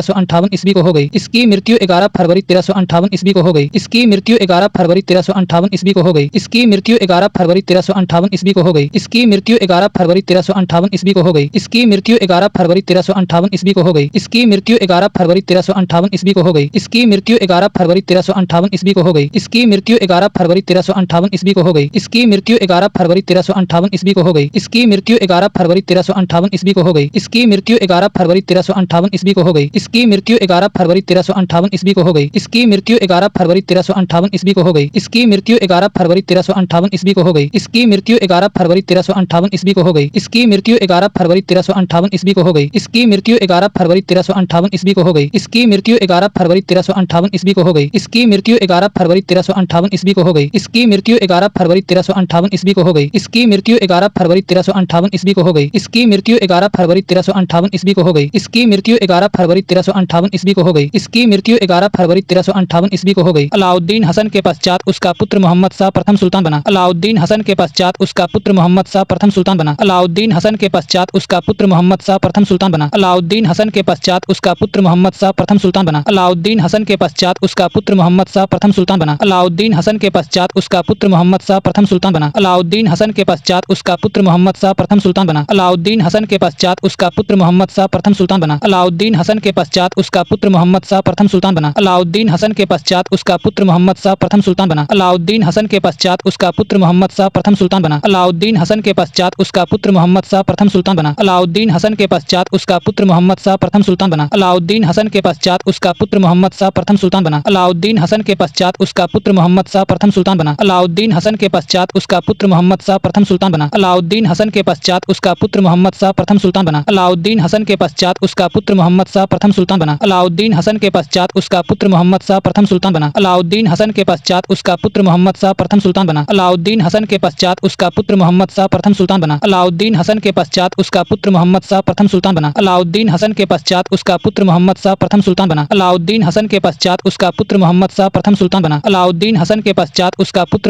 Speaker 1: 1358 ईस्वी को हो गई। इसकी मृत्यु 11 फरवरी 1358 ईस्वी को हो गई। इसकी मृत्यु 11 फरवरी 1358 ईस्वी को हो गई। इसकी मृत्यु 11 फरवरी 1358 ईस्वी को हो गई। इसकी मृत्यु 11 फरवरी 1358 ईस्वी को हो गई। इसकी मृत्यु 11 फरवरी 1358 ईस्वी को हो गई। इसकी मृत्यु 11 फरवरी 1358 ईस्वी को हो गई। इसकी मृत्यु 11 फरवरी 1358 ईस्वी को हो गई। इसकी मृत्यु 11 फरवरी 1358 ईस्वी को हो गई। इसकी मृत्यु 11 फरवरी 1358 ईस्वी को हो गई। इसकी मृत्यु 11 फरवरी 1358 ईस्वी को हो गई। इसकी मृत्यु 11 फरवरी 1358 ईस्वी को हो गई। इसकी मृत्यु 11 फरवरी 1358 ईस्वी को हो गई। इसकी मृत्यु 11 फरवरी 1358 ईस्वी को हो गई। इसकी मृत्यु 11 फरवरी 1358 ईस्वी को हो गई। इसकी मृत्यु 11 फरवरी 1358 ईस्वी को हो गई। इसकी मृत्यु 11 फरवरी 1358 ईस्वी को हो गई। इसकी मृत्यु 11 फरवरी 1358 ईस्वी को हो गई। इसकी मृत्यु 11 फरवरी 1358 ईस्वी को हो गई। इसकी मृत्यु 11 फरवरी 1358 ईस्वी को हो गई। इसकी मृत्यु 11 फरवरी 1358 ईस्वी को हो गई। इसकी मृत्यु 11 फरवरी 1358 ईस्वी को हो गई। इसकी मृत्यु 11 फरवरी 1358 ईस्वी को हो गई। इसकी मृत्यु 11 फरवरी 1358 ईस्वी को हो गई। अलाउद्दीन हसन के पश्चात उसका पुत्र मोहम्मद शाह प्रथम सुल्तान बना। अलाउद्दीन हसन के पश्चात उसका पुत्र मोहम्मद शाह प्रथम सुल्तान बना। अलाउद्दीन हसन के पश्चात उसका पुत्र मोहम्मद शाह प्रथम सुल्तान बना। अलाउद्दीन हसन के पश्चात उसका पुत्र मोहम्मद शाह प्रथम सुल्तान बना। अलाउद्दीन हसन के पश्चात उसका पुत्र मोहम्मद शाह प्रथम सुल्तान बना। अलाउद्दीन हसन के पश्चात उसका पुत्र मोहम्मद शाह प्रथम सुल्तान बना। अलाउद्दीन हसन के पश्चात उसका पुत्र मोहम्मद शाह प्रथम सुल्तान बना। अलाउद्दीन हसन के पश्चात उसका पुत्र मोहम्मद शाह प्रथम सुल्तान बना। अलाउद्दीन हसन के पश्चात उसका पुत्र मोहम्मद शाह प्रथम सुल्तान बना। अलाउद्दीन हसन के पश्चात उसका पुत्र मोहम्मद शाह प्रथम सुल्तान बना। अलाउद्दीन हसन के पश्चात उसका पुत्र मोहम्मद शाह प्रथम सुल्तान बना। अलाउद्दीन हसन के पश्चात उसका पुत्र मोहम्मद शाह प्रथम सुल्तान बना। अलाउद्दीन हसन के पश्चात उसका पुत्र मोहम्मद शाह प्रथम सुल्तान बना। अलाउद्दीन हसन के पश्चात उसका पुत्र मोहम्मद शाह प्रथम सुल्तान बना। अलाउद्दीन हसन के पश्चात उसका पुत्र मोहम्मद शाह प्रथम सुल्तान बना। अलाउद्दीन हसन के पश्चात उसका पुत्र मोहम्मद शाह प्रथम सुल्तान बना। अलाउद्दीन हसन के पश्चात उसका पुत्र मोहम्मद शाह प्रथम सुल्तान बना। अलाउद्दीन हसन के पश्चात उसका पुत्र मोहम्मद शाह प्रथम सुल्तान बना। अलाउद्दीन हसन के पश्चात उसका पुत्र मोहम्मद शाह प्रथम सुल्तान बना। अलाउद्दीन हसन के पश्चात उसका पुत्र मोहम्मद शाह प्रथम सुल्तान बना। अलाउद्दीन हसन के पश्चात उसका पुत्र मोहम्मद शाह प्रथम सुल्तान बना। अलाउद्दीन हसन के पश्चात उसका पुत्र मोहम्मद शाह प्रथम सुल्तान बना। अलाउद्दीन हसन के पश्चात उसका पुत्र मोहम्मद शाह प्रथम सुल्तान बना। अलाउद्दीन हसन के पश्चात उसका पुत्र मोहम्मद शाह प्रथम सुल्तान बना। अलाउद्दीन हसन के पश्चात उसका पुत्र मोहम्मद शाह प्रथम सुल्तान बना। अलाउद्दीन हसन के पश्चात उसका पुत्र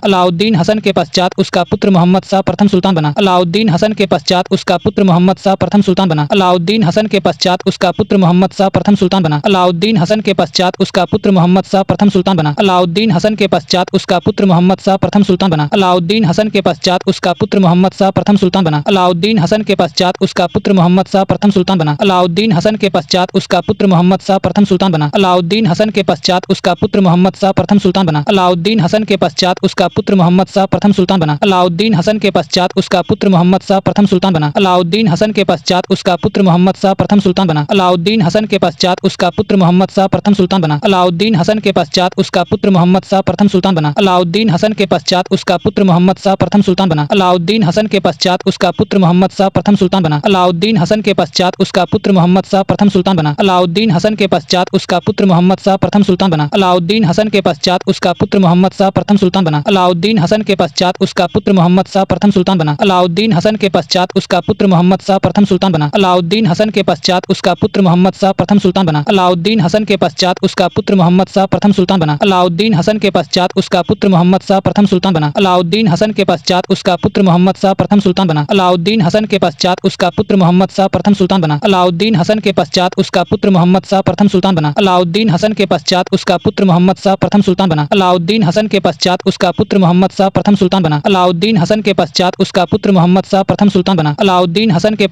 Speaker 1: मोहम्मद शाह प्रथम सुल्तान बना। अलाउद्दीन हसन के पश्चात उसका पुत्र मोहम्मद शाह प्रथम सुल्तान बना। अलाउद्दीन हसन के पश्चात उसका पुत्र मोहम्मद शाह प्रथम सुल्तान बना। अलाउद्दीन हसन के पश्चात उसका पुत्र मोहम्मद शाह प्रथम सुल्तान बना। अलाउद्दीन हसन के पश्चात उसका पुत्र मोहम्मद शाह प्रथम सुल्तान बना। अलाउद्दीन हसन के पश्चात उसका पुत्र मोहम्मद शाह प्रथम सुल्तान बना। अलाउद्दीन हसन के पश्चात उसका पुत्र मोहम्मद शाह प्रथम सुल्तान बना। अलाउद्दीन हसन के पश्चात उसका पुत्र मोहम्मद शाह प्रथम सुल्तान बना। अलाउद्दीन हसन के पश्चात उसका पुत्र मोहम्मद शाह प्रथम सुल्तान बना। अलाउद्दीन हसन के पश्चात उसका पुत्र मोहम्मद शाह प्रथम सुल्तान बना। अलाउद्दीन हसन के पश्चात उसका पुत्र मोहम्मद शाह प्रथम सुल्तान बना। अलाउद्दीन हसन के पश्चात उसका पुत्र मोहम्मद शाह प्रथम सुल्तान बना। अलाउद्दीन हसन के पश्चात उसका पुत्र मोहम्मद शाह प्रथम सुल्तान बना। अलाउद्दीन हसन के पश्चात उसका पुत्र मोहम्मद शाह प्रथम सुल्तान बना। अलाउद्दीन हसन के पश्चात उसका पुत्र मोहम्मद शाह प्रथम सुल्तान बना। अलाउद्दीन हसन के पश्चात उसका पुत्र मोहम्मद शाह प्रथम सुल्तान बना। अलाउद्दीन हसन के पश्चात उसका पुत्र मोहम्मद शाह प्रथम सुल्तान बना। अलाउद्दीन हसन के पश्चात उसका पुत्र मोहम्मद शाह प्रथम सुल्तान बना। अलाउद्दीन हसन के पश्चात उसका पुत्र मोहम्मद शाह प्रथम सुल्तान बना। अलाउद्दीन हसन के पश्चात उसका पुत्र मोहम्मद शाह प्रथम सुल्तान बना। अलाउद्दीन हसन के पश्चात उसका पुत्र मोहम्मद शाह प्रथम सुल्तान बना। अलाउद्दीन हसन के पश्चात उसका पुत्र मोहम्मद शाह प्रथम सुल्तान बना। अलाउद्दीन हसन के पश्चात उसका पुत्र मोहम्मद शाह प्रथम सुल्तान बना। अलाउद्दीन हसन के पश्चात उसका पुत्र मोहम्मद शाह प्रथम सुल्तान बना। अलाउद्दीन हसन के पश्चात उसका पुत्र मोहम्मद शाह प्रथम सुल्तान बना। अलाउद्दीन हसन के पश्चात उसका पुत्र मोहम्मद शाह प्रथम सुल्तान बना। अलाउद्दीन हसन के पश्चात उसका पुत्र मोहम्मद शाह प्रथम सुल्तान बना। अलाउद्दीन हसन के पश्चात उसका पुत्र मोहम्मद शाह प्रथम सुल्तान बना। अलाउद्दीन हसन के पश्चात उसका पुत्र मोहम्मद शाह प्रथम सुल्तान बना। अलाउद्दीन हसन के पश्चात उसका पुत्र मोहम्मद शाह प्रथम सुल्तान बना। अलाउद्दीन हसन के पश्चात उसका पुत्र मोहम्मद शाह प्रथम सुल्तान बना। अलाउद्दीन हसन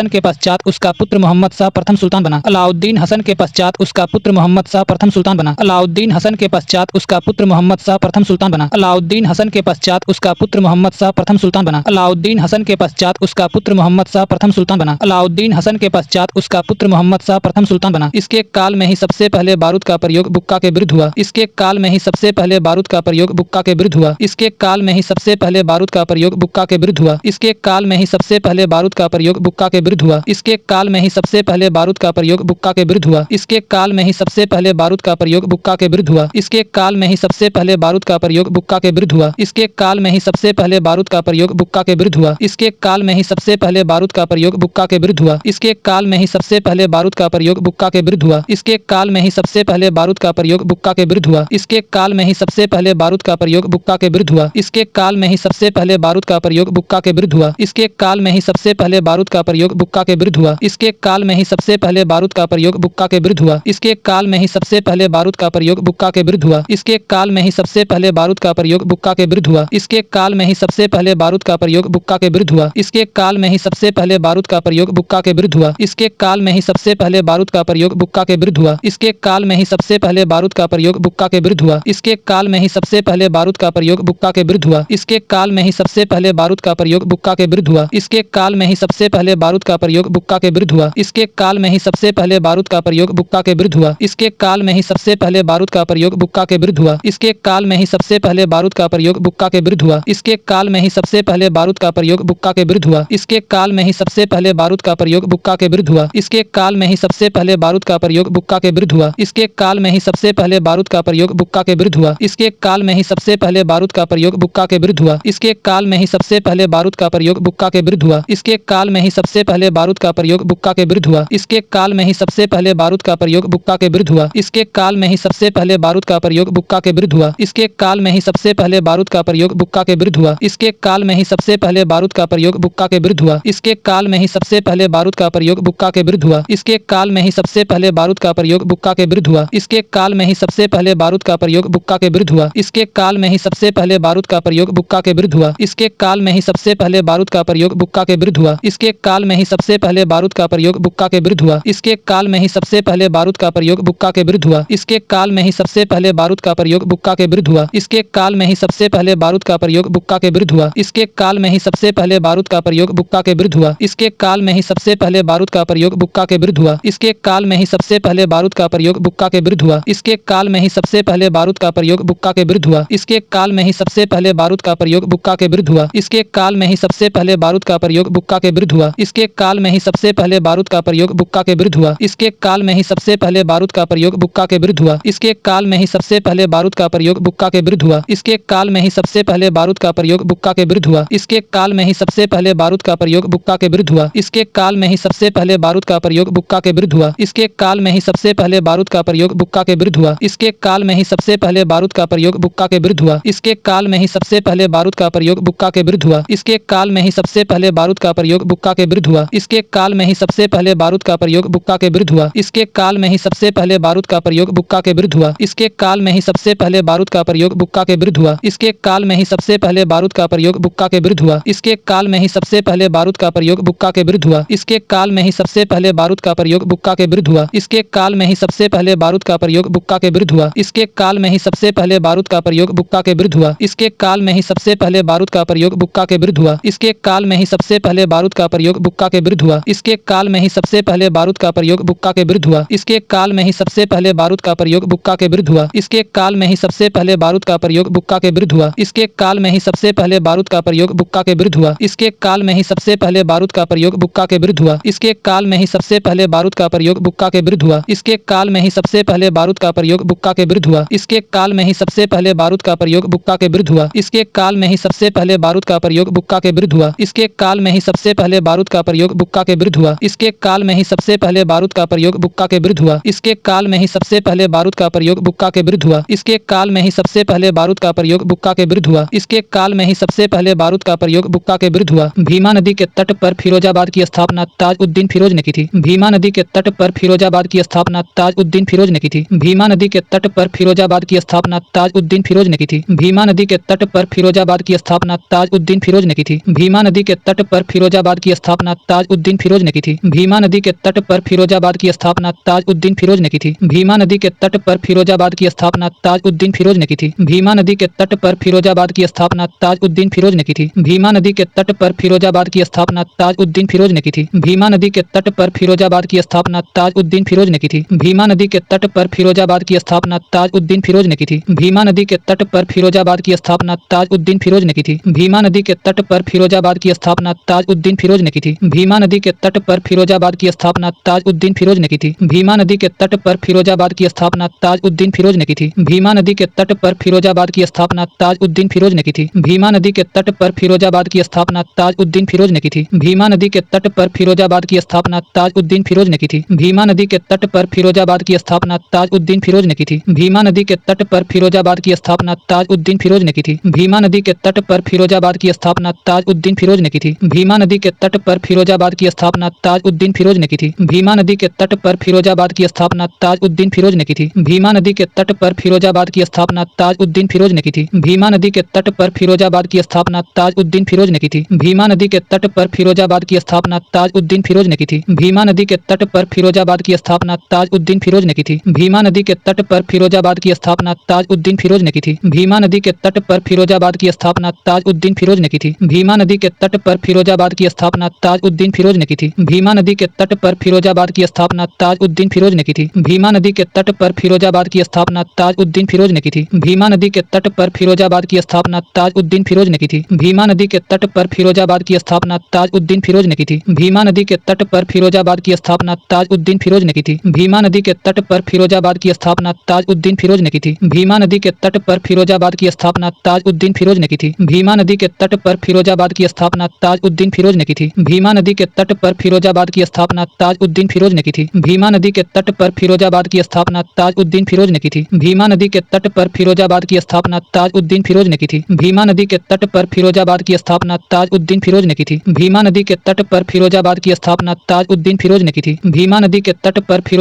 Speaker 1: के पश्चात उसका पुत्र मोहम्मद शाह प्रथम सुल्तान बना। अलाउद्दीन हसन के पश्चात उसका पुत्र मोहम्मद शाह प्रथम सुल्तान बना। अलाउद्दीन हसन के पश्चात उसका पुत्र मोहम्मद शाह प्रथम सुल्तान बना। अलाउद्दीन हसन के पश्चात उसका पुत्र मोहम्मद शाह प्रथम सुल्तान बना। अलाउद्दीन हसन के पश्चात उसका पुत्र मोहम्मद शाह प्रथम सुल्तान बना। अलाउद्दीन हसन के पश्चात उसका पुत्र मोहम्मद शाह प्रथम सुल्तान बना। इसके काल में ही सबसे पहले बारूद का प्रयोग बुक्का के विरुद्ध हुआ। इसके काल में ही सबसे पहले बारूद का प्रयोग बुक्का के विरुद्ध हुआ। इसके काल में ही सबसे पहले बारूद का प्रयोग बुक्का के विरुद्ध हुआ। इसके काल में ही सबसे पहले बारूद का प्रयोग बुक्का के विरुद्ध हुआ। इसके काल में ही सबसे पहले बारूद का प्रयोग बुक्का के विरुद्ध हुआ। इसके काल में ही सबसे पहले बारूद का प्रयोग बुक्का के विरुद्ध हुआ। इसके काल में ही सबसे पहले बारूद का प्रयोग बुक्का के विरुद्ध हुआ। इसके काल में ही सबसे पहले बारूद का प्रयोग बुक्का के विरुद्ध हुआ। इसके काल में ही सबसे पहले बारूद का प्रयोग बुक्का के विरुद्ध हुआ। इसके काल में ही सबसे पहले बारूद का प्रयोग बुक्का के विरुद्ध हुआ। इसके काल में ही सबसे पहले बारूद का प्रयोग बुक्का के विरुद्ध हुआ। इसके काल में ही सबसे पहले बारूद का प्रयोग बुक्का के विरुद्ध हुआ। इसके काल में ही सबसे पहले बारूद का प्रयोग बुक्का के विरुद्ध हुआ। इसके काल में ही सबसे पहले बारूद का प्रयोग बुक्का के विरुद्ध हुआ। इसके काल में ही सबसे पहले बारूद का प्रयोग बुक्का के विरुद्ध हुआ। इसके काल में ही सबसे पहले बारूद का प्रयोग बुक्का के विरुद्ध हुआ। इसके काल में ही सबसे पहले बारूद का प्रयोग बुक्का के विरुद्ध हुआ। इसके काल में ही सबसे पहले बारूद का प्रयोग बुक्का के विरुद्ध हुआ। इसके काल में ही सबसे पहले बारूद का प्रयोग बुक्का के विरुद्ध हुआ। इसके काल में ही सबसे पहले बारूद का प्रयोग बुक्का के विरुद्ध हुआ। इसके काल में ही सबसे पहले बारूद का प्रयोग बुक्का के विरुद्ध हुआ। इसके काल में ही सबसे पहले बारूद का प्रयोग बुक्का के विरुद्ध हुआ। इसके काल में ही सबसे पहले बारूद का प्रयोग बुक्का के विरुद्ध हुआ। इसके काल में ही सबसे पहले बारूद का प्रयोग बुक्का के विरुद्ध हुआ। इसके काल में ही सबसे पहले बारूद का प्रयोग बुक्का के विरुद्ध हुआ। इसके काल में ही सबसे पहले बारूद का प्रयोग बुक्का के विरुद्ध हुआ। इसके काल में ही सबसे पहले बारूद का प्रयोग बुक्का के विरुद्ध हुआ। इसके काल में ही सबसे पहले बारूद का प्रयोग बुक्का के विरुद्ध हुआ। इसके काल में ही सबसे पहले बारूद का प्रयोग बुक्का के विरुद्ध हुआ। इसके काल में ही सबसे पहले बारूद का प्रयोग बुक्का के विरुद्ध हुआ। इसके काल में ही सबसे पहले बारूद का प्रयोग बुक्का के विरुद्ध हुआ। इसके काल में ही सबसे पहले बारूद का प्रयोग बुक्का के विरुद्ध हुआ। इसके काल में ही सबसे पहले बारूद का प्रयोग बुक्का के विरुद्ध हुआ। इसके काल में ही सबसे पहले बारूद का प्रयोग बुक्का के विरुद्ध हुआ। इसके काल में ही सबसे पहले बारूद का प्रयोग बुक्का के विरुद्ध हुआ। इसके काल में ही सबसे पहले बारूद का प्रयोग बुक्का के विरुद्ध हुआ। इसके काल में ही सबसे पहले बारूद का प्रयोग बुक्का के विरुद्ध हुआ। इसके काल में ही सबसे पहले बारूद का प्रयोग बुक्का के विरुद्ध हुआ। इसके काल में ही सबसे पहले बारूद का प्रयोग बुक्का के विरुद्ध हुआ। इसके काल में ही सबसे पहले बारूद का प्रयोग बुक्का के विरुद्ध हुआ। इसके काल में ही सबसे पहले बारूद का प्रयोग बुक्का के विरुद्ध हुआ। इसके काल में ही सबसे पहले बारूद का प्रयोग बुक्का के विरुद्ध हुआ। इसके काल में ही सबसे पहले बारूद का प्रयोग बुक्का के विरुद्ध हुआ। इसके काल में ही सबसे पहले बारूद का प्रयोग बुक्का के विरुद्ध हुआ। इसके काल में ही सबसे पहले बारूद का प्रयोग बुक्का के विरुद्ध हुआ। इसके काल में ही सबसे पहले बारूद का प्रयोग बुक्का के विरुद्ध हुआ। इसके काल में ही सबसे पहले बारूद का प्रयोग बुक्का के विरुद्ध हुआ। इसके काल में ही सबसे पहले बारूद का प्रयोग बुक्का के विरुद्ध हुआ। इसके काल में ही सबसे पहले बारूद का प्रयोग बुक्का के विरुद्ध हुआ। इसके काल में ही सबसे पहले बारूद का प्रयोग बुक्का के विरुद्ध हुआ। इसके काल में ही सबसे पहले बारूद का प्रयोग बुक्का के विरुद्ध हुआ। इसके काल में ही सबसे पहले बारूद का प्रयोग बुक्का के विरुद्ध हुआ। इसके काल में ही सबसे पहले बारूद का प्रयोग बुक्का के विरुद्ध हुआ। इसके काल में ही सबसे पहले बारूद का प्रयोग बुक्का के विरुद्ध हुआ। इसके काल में ही सबसे पहले बारूद का प्रयोग बुक्का के विरुद्ध हुआ। इसके काल में ही सबसे पहले बारूद का प्रयोग बुक्का के विरुद्ध हुआ। इसके काल में ही सबसे पहले बारूद का प्रयोग बुक्का के विरुद्ध हुआ। इसके काल में ही सबसे पहले बारूद का प्रयोग बुक्का के विरुद्ध हुआ। इसके काल में ही सबसे पहले बारूद का प्रयोग बुक्का के विरुद्ध हुआ। इसके काल में ही सबसे पहले बारूद का प्रयोग बुक्का के विरुद्ध हुआ। इसके काल में ही सबसे पहले बारूद का प्रयोग बुक्का के विरुद्ध हुआ। इसके काल में ही सबसे पहले बारूद का प्रयोग बुक्का के विरुद्ध हुआ। इसके काल में ही सबसे पहले बारूद का प्रयोग बुक्का के विरुद्ध हुआ। इसके काल में ही सबसे पहले बारूद का प्रयोग बुक्का के विरुद्ध हुआ। इसके काल में ही सबसे पहले बारूद का प्रयोग बुक्का के विरुद्ध हुआ। इसके काल में ही सबसे पहले बारूद का प्रयोग बुक्का के विरुद्ध हुआ। इसके काल में ही सबसे पहले बारूद का प्रयोग बुक्का के विरुद्ध हुआ। इसके काल में ही सबसे पहले बारूद का प्रयोग बुक्का के विरुद्ध हुआ। इसके काल में ही सबसे पहले बारूद का प्रयोग बुक्का के विरुद्ध हुआ। इसके काल में ही सबसे पहले बारूद का प्रयोग बुक्का के विरुद्ध हुआ। इसके काल में ही सबसे पहले बारूद का प्रयोग बुक्का के विरुद्ध हुआ। इसके काल में ही सबसे पहले बारूद का प्रयोग बुक्का के विरुद्ध हुआ। इसके काल में ही सबसे पहले बारूद का प्रयोग बुक्का के विरुद्ध हुआ। इसके काल में ही सबसे पहले बारूद का प्रयोग बुक्का के विरुद्ध हुआ। इसके काल में ही सबसे पहले बारूद का प्रयोग बुक्का के विरुद्ध हुआ। इसके काल में ही सबसे पहले बारूद का प्रयोग बुक्का के विरुद्ध हुआ। इसके काल में ही सबसे पहले बारूद का प्रयोग बुक्का के विरुद्ध हुआ। इसके काल में ही सबसे पहले बारूद का प्रयोग बुक्का के विरुद्ध हुआ। इसके काल में ही सबसे पहले बारूद का प्रयोग बुक्का के विरुद्ध हुआ। इसके काल में ही सबसे पहले बारूद का प्रयोग बुक्का के विरुद्ध हुआ। इसके काल में ही सबसे पहले बारूद का प्रयोग बुक्का के विरुद्ध हुआ। इसके काल में ही सबसे पहले बारूद का प्रयोग बुक्का के विरुद्ध हुआ। इसके काल में ही सबसे पहले बारूद का प्रयोग बुक्का के विरुद्ध हुआ। इसके काल में ही सबसे पहले बारूद का प्रयोग बुक्का के विरुद्ध हुआ। इसके काल में ही सबसे पहले बारूद का प्रयोग बुक्का के विरुद्ध हुआ। इसके काल में ही सबसे पहले बारूद का प्रयोग बुक्का के विरुद्ध हुआ। इसके काल में ही सबसे पहले बारूद का प्रयोग बुक्का के विरुद्ध हुआ। भीमा नदी के तट पर फिरोजाबाद की स्थापना ताज उद्दीन फिरोज ने की थी। भीमा नदी के तट पर फिरोजाबाद की स्थापना ताज उद्दीन फिरोज ने की थी। भीमा नदी के तट पर फिरोजाबाद की स्थापना ताज उद्दीन फिरोज ने की थी। भीमा नदी के तट पर फिरोजाबाद की स्थापना ताज उद्दीन फिरोज ने की थी। भीमा नदी के तट पर फिरोजाबाद की स्थापना ताज उद्दीन फिरोज ने की थी। भीमा नदी के तट पर फिरोजाबाद की स्थापना ताज उद्दीन फिरोज ने की थी। भीमा नदी के तट पर फिरोजाबाद की स्थापना ताज उद्दीन फिरोज ने की थी। भीमा नदी के तट पर फिरोजाबाद की स्थापना ताज उद्दीन फिरोज ने की थी। भीमा नदी के तट पर फिरोजाबाद की स्थापना ताज उद्दीन फिरोज ने की थी। भीमा नदी के तट पर फिरोजाबाद की स्थापना ताज उद्दीन फिरोज ने की थी। भीमा नदी के तट पर फिरोजाबाद की स्थापना ताज उद्दीन फिरोज ने की थी। भीमा नदी के तट पर फिरोजाबाद की स्थापना ताज उद्दीन फिरोज ने की थी। भीमा नदी के तट पर फिरोजाबाद की स्थापना ताज उद्दीन फिरोज ने की थी। भीमा नदी के तट पर फिरोजाबाद की स्थापना ताज उद्दीन फिरोज ने की थी। भीमा नदी के तट पर फिरोजाबाद की स्थापना ताज उद्दीन फिरोज ने की थी। भीमा नदी के तट पर फिरोजाबाद की स्थापना ताज उद्दीन फिरोज ने की थी। भीमा नदी के तट पर फिरोजाबाद की स्थापना ताज उद्दीन फिरोज ने की थी। भीमा नदी के तट पर फिरोजाबाद की स्थापना ताज उद्दीन फिरोज ने की थी। भीमा नदी के तट पर फिरोजाबाद की स्थापना ताज उद्दीन फिरोज ने की थी। भीमा नदी के तट पर फिरोजाबाद की स्थापना ताज उद्दीन फिरोज ने की थी। भीमा नदी के तट पर फिरोजाबाद की स्थापना ताज उद्दीन फिरोज ने की थी। भीमा नदी के तट पर फिरोजाबाद की स्थापना ताज उद्दीन फिरोज ने की थी। भीमा नदी के तट पर फिरोजाबाद की स्थापना ताज उद्दीन फिरोज ने की थी। भीमा नदी के तट पर फिरोजाबाद की स्थापना ताज उद्दीन फिरोज ने की थी। भीमा नदी के तट पर फिरोजाबाद की स्थापना ताज उद्दीन फिरोज ने की थी। भीमा नदी के तट पर फिरोजाबाद की स्थापना ताज उद्दीन फिरोज ने की थी। भीमा नदी के तट पर पर फिरोजाबाद की स्थापना ताज-उद-दीन फिरोज ने की थी। भीमा नदी के तट पर फिरोजाबाद की स्थापना ताज-उद-दीन फिरोज ने की थी। भीमा नदी के तट पर फिरोजाबाद की स्थापना ताज-उद-दीन फिरोज ने की थी। भीमा नदी के तट पर फिरोजाबाद की स्थापना ताज-उद-दीन फिरोज ने की थी। भीमा नदी के तट पर फिरोजाबाद की स्थापना ताज-उद-दीन फिरोज ने की थी। भीमा नदी के तट पर फिरोजाबाद की स्थापना ताज-उद-दीन फिरोज ने की थी। भीमा नदी के तट पर फिरोजाबाद की स्थापना ताज-उद-दीन फिरोज ने की थी। भीमा नदी के तट पर फिरोजाबाद की स्थापना ताज-उद-दीन फिरोज ने की थी। भीमा नदी के तट पर फिरोजाबाद की स्थापना ताज-उद-दीन फिरोज ने की थी। भीमा नदी के तट पर फिरोजाबाद की स्थापना ताज-उद-दीन फिरोज ने की थी। भीमा नदी के तट पर फिरोजाबाद की स्थापना ताज-उद-दीन फिरोज ने की थी। भीमा नदी के तट पर फिरोजाबाद की स्थापना ताज-उद-दीन फिरोज ने की थी। भीमा नदी के तट पर फिरोजाबाद की स्थापना ताज-उद-दीन फिरोज ने की थी। भीमा नदी के तट पर फिरोजाबाद की स्थापना ताज-उद-दीन फिरोज ने की थी। भीमा नदी के तट पर फिरोजाबाद की स्थापना ताज-उद-दीन फिरोज ने की थी। भीमा नदी के तट पर फिरोजाबाद की स्थापना ताज-उद-दीन फिरोज ने की थी। भीमा नदी के तट पर फिरोजाबाद की स्थापना ताज-उद-दीन फिरोज ने की थी। भीमा नदी के तट पर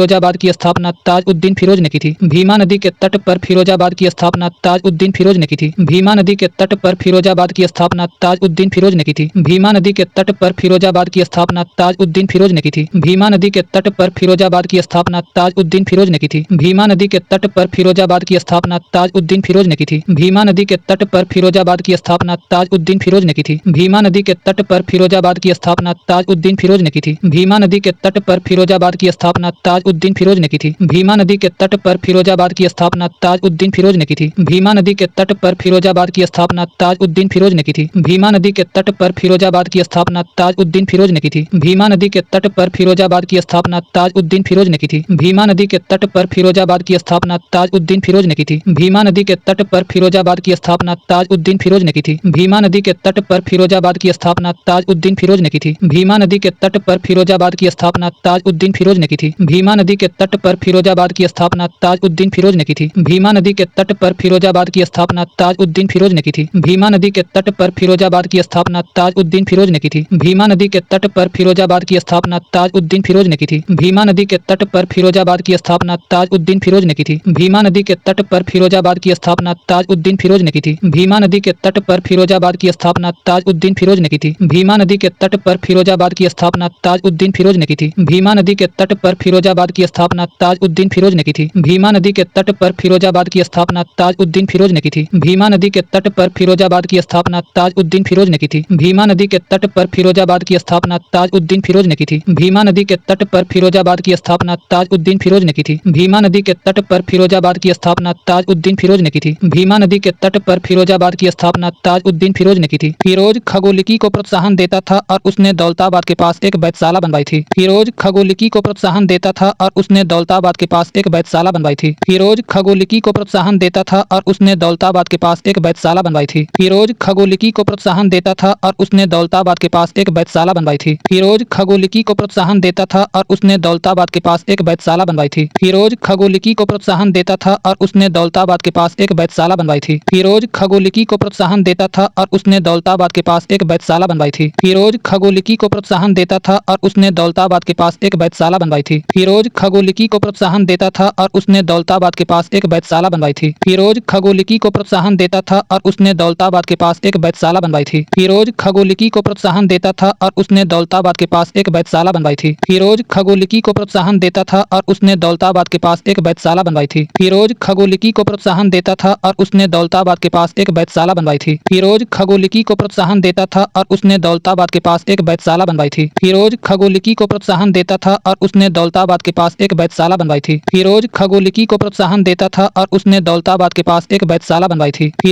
Speaker 1: फिरोजाबाद की स्थापना ताज-उद-दीन फिरोज ने की थी। भीमा नदी के तट पर फिरोजाबाद की स्थापना ताज-उद-दीन फिरोज ने की थी। भीमा नदी के तट पर फिरोजाबाद की स्थापना ताज-उद-दीन फिरोज ने की थी। भीमा नदी के तट पर फिरोजाबाद की स्थापना ताज-उद-दीन फिरोज ने की थी। भीमा नदी के तट पर फिरोजाबाद की स्थापना ताज-उद-दीन फिरोज ने की थी। भीमा नदी के तट पर फिरोजाबाद की स्थापना ताज-उद-दीन फिरोज ने की थी। भीमा नदी के तट पर फिरोजाबाद की स्थापना ताज-उद-दीन फिरोज ने की थी। भीमा नदी के तट पर फिरोजाबाद की स्थापना ताज-उद-दीन फिरोज ने की थी। भीमा नदी के तट पर फिरोजाबाद की स्थापना ताज-उद-दीन फिरोज ने की थी। भीमा नदी के तट पर फिरोजाबाद की स्थापना ताज-उद-दीन फिरोज ने की थी। भीमा नदी के तट पर फिरोजाबाद की स्थापना ताज-उद-दीन फिरोज ने की थी। भीमा नदी के तट पर फिरोजाबाद की स्थापना ताज-उद-दीन फिरोज ने की थी। भीमा नदी के तट पर फिरोजाबाद की स्थापना ताज-उद-दीन फिरोज ने की थी। भीमा नदी के तट पर फिरोजाबाद की स्थापना ताज-उद-दीन फिरोज ने की थी। भीमा नदी के तट पर फिरोजाबाद की स्थापना ताज-उद-दीन फिरोज ने की थी। भीमा नदी के तट पर फिरोजाबाद की स्थापना ताज-उद-दीन फिरोज ने की थी। भीमा नदी के तट पर फिरोजाबाद की स्थापना ताज-उद-दीन फिरोज ने की थी। भीमा नदी के तट पर फिरोजाबाद की स्थापना ताज-उद-दीन फिरोज ने की थी। भीमा नदी के तट पर फिरोजाबाद की स्थापना ताज-उद-दीन फिरोज ने की थी। भीमा नदी के तट पर फिरोजाबाद की स्थापना ताज-उद-दीन फिरोज ने की थी। भीमा नदी के तट पर फिरोजाबाद की स्थापना ताज-उद-दीन फिरोज ने की थी। भीमा नदी के तट पर फिरोजाबाद की स्थापना ताज-उद-दीन फिरोज ने की थी। भीमा नदी के तट पर फिरोजाबाद की स्थापना ताज-उद-दीन फिरोज ने की थी। भीमा नदी के तट पर फिरोजाबाद की स्थापना ताज-उद-दीन फिरोज ने की थी। भीमा नदी के तट पर फिरोजाबाद की स्थापना ताज-उद-दीन फिरोज ने की थी। भीमा नदी के तट पर फिरोजाबाद की स्थापना ताज-उद-दीन फिरोज ने की थी। भीमा नदी के तट पर फिरोजाबाद की स्थापना ताज-उद-दीन फिरोज ने की थी। भीमा नदी के तट पर फिरोजाबाद की स्थापना ताज-उद-दीन फिरोज ने की थी। भीमा नदी के तट पर फिरोजाबाद की स्थापना ताज-उद-दीन फिरोज ने की थी। भीमा नदी के तट पर फिरोजाबाद की स्थापना ताज-उद-दीन फिरोज ने की थी। भीमा नदी के तट पर फिरोजाबाद की स्थापना ताज-उद-दीन फिरोज ने की थी। भीमा नदी के तट पर फिरोजाबाद की स्थापना ताज-उद-दीन फिरोज ने की थी। फिरोज खगोलिकी को प्रोत्साहन देता था और उसने दौलताबाद के पास एक वैधशाला बनवाई थी। फिरोज खगोलिकी को प्रोत्साहन देता था और उसने दौलताबाद के पास एक वैधशाला बनवाई थी। फिरोज खगोलिकी को प्रोत्साहन देता था और उसने दौलताबाद के पास एक वैधशाला बनवाई थी। फिरोज खगोलिकी को प्रोत्साहन देता था और उसने दौलताबाद के पास एक वैधशाला बनवाई थी। फिरोज खगोलिकी को प्रोत्साहन देता था और उसने दौलताबाद के पास एक वैधशाला बनवाई थी। फिरोज खगोलिकी को प्रोत्साहन देता था और उसने दौलताबाद के पास एक वैधशाला बनवाई थी। फिरोज खगोलिकी को प्रोत्साहन देता था और उसने दौलताबाद के पास एक वैधशाला बनवाई थी। फिरोज खगोलिकी को प्रोत्साहन देता था और उसने दौलताबाद के पास एक वैधशाला बनवाई थी। फिरोज खगोलिकी को प्रोत्साहन देता था और उसने दौलताबाद के पास एक वैधशाला बनवाई थी। फिरोज खगोलिकी को प्रोत्साहन देता था और उसने दौलताबाद के पास एक वैधशाला बनवाई थी। फिरोज खगोलिकी को प्रोत्साहन देता था और उसने दौलताबाद के पास एक वैधशाला बनवाई थी। फिरोज खगोलिकी को प्रोत्साहन देता था और उसने दौलताबाद के पास एक वैधशाला बनवाई थी। फिरोज खगोलिकी को प्रोत्साहन देता था और उसने दौलताबाद के पास एक वैधशाला बनवाई थी। फिरोज खगोलिकी को प्रोत्साहन देता था और उसने दौलताबाद के पास एक वैधशाला बनवाई थी। फिरोज खगोलिकी को प्रोत्साहन देता था और उसने दौलताबाद के पास एक वैधशाला बनवाई थी। फिरोज खगोलिकी को प्रोत्साहन देता था और उसने दौलताबाद के पास एक वैधशाला बनवाई थी। फिरोज खगोलिकी को प्रोत्साहन देता था और उसने दौलताबाद के पास एक वैधशाला बनवाई थी।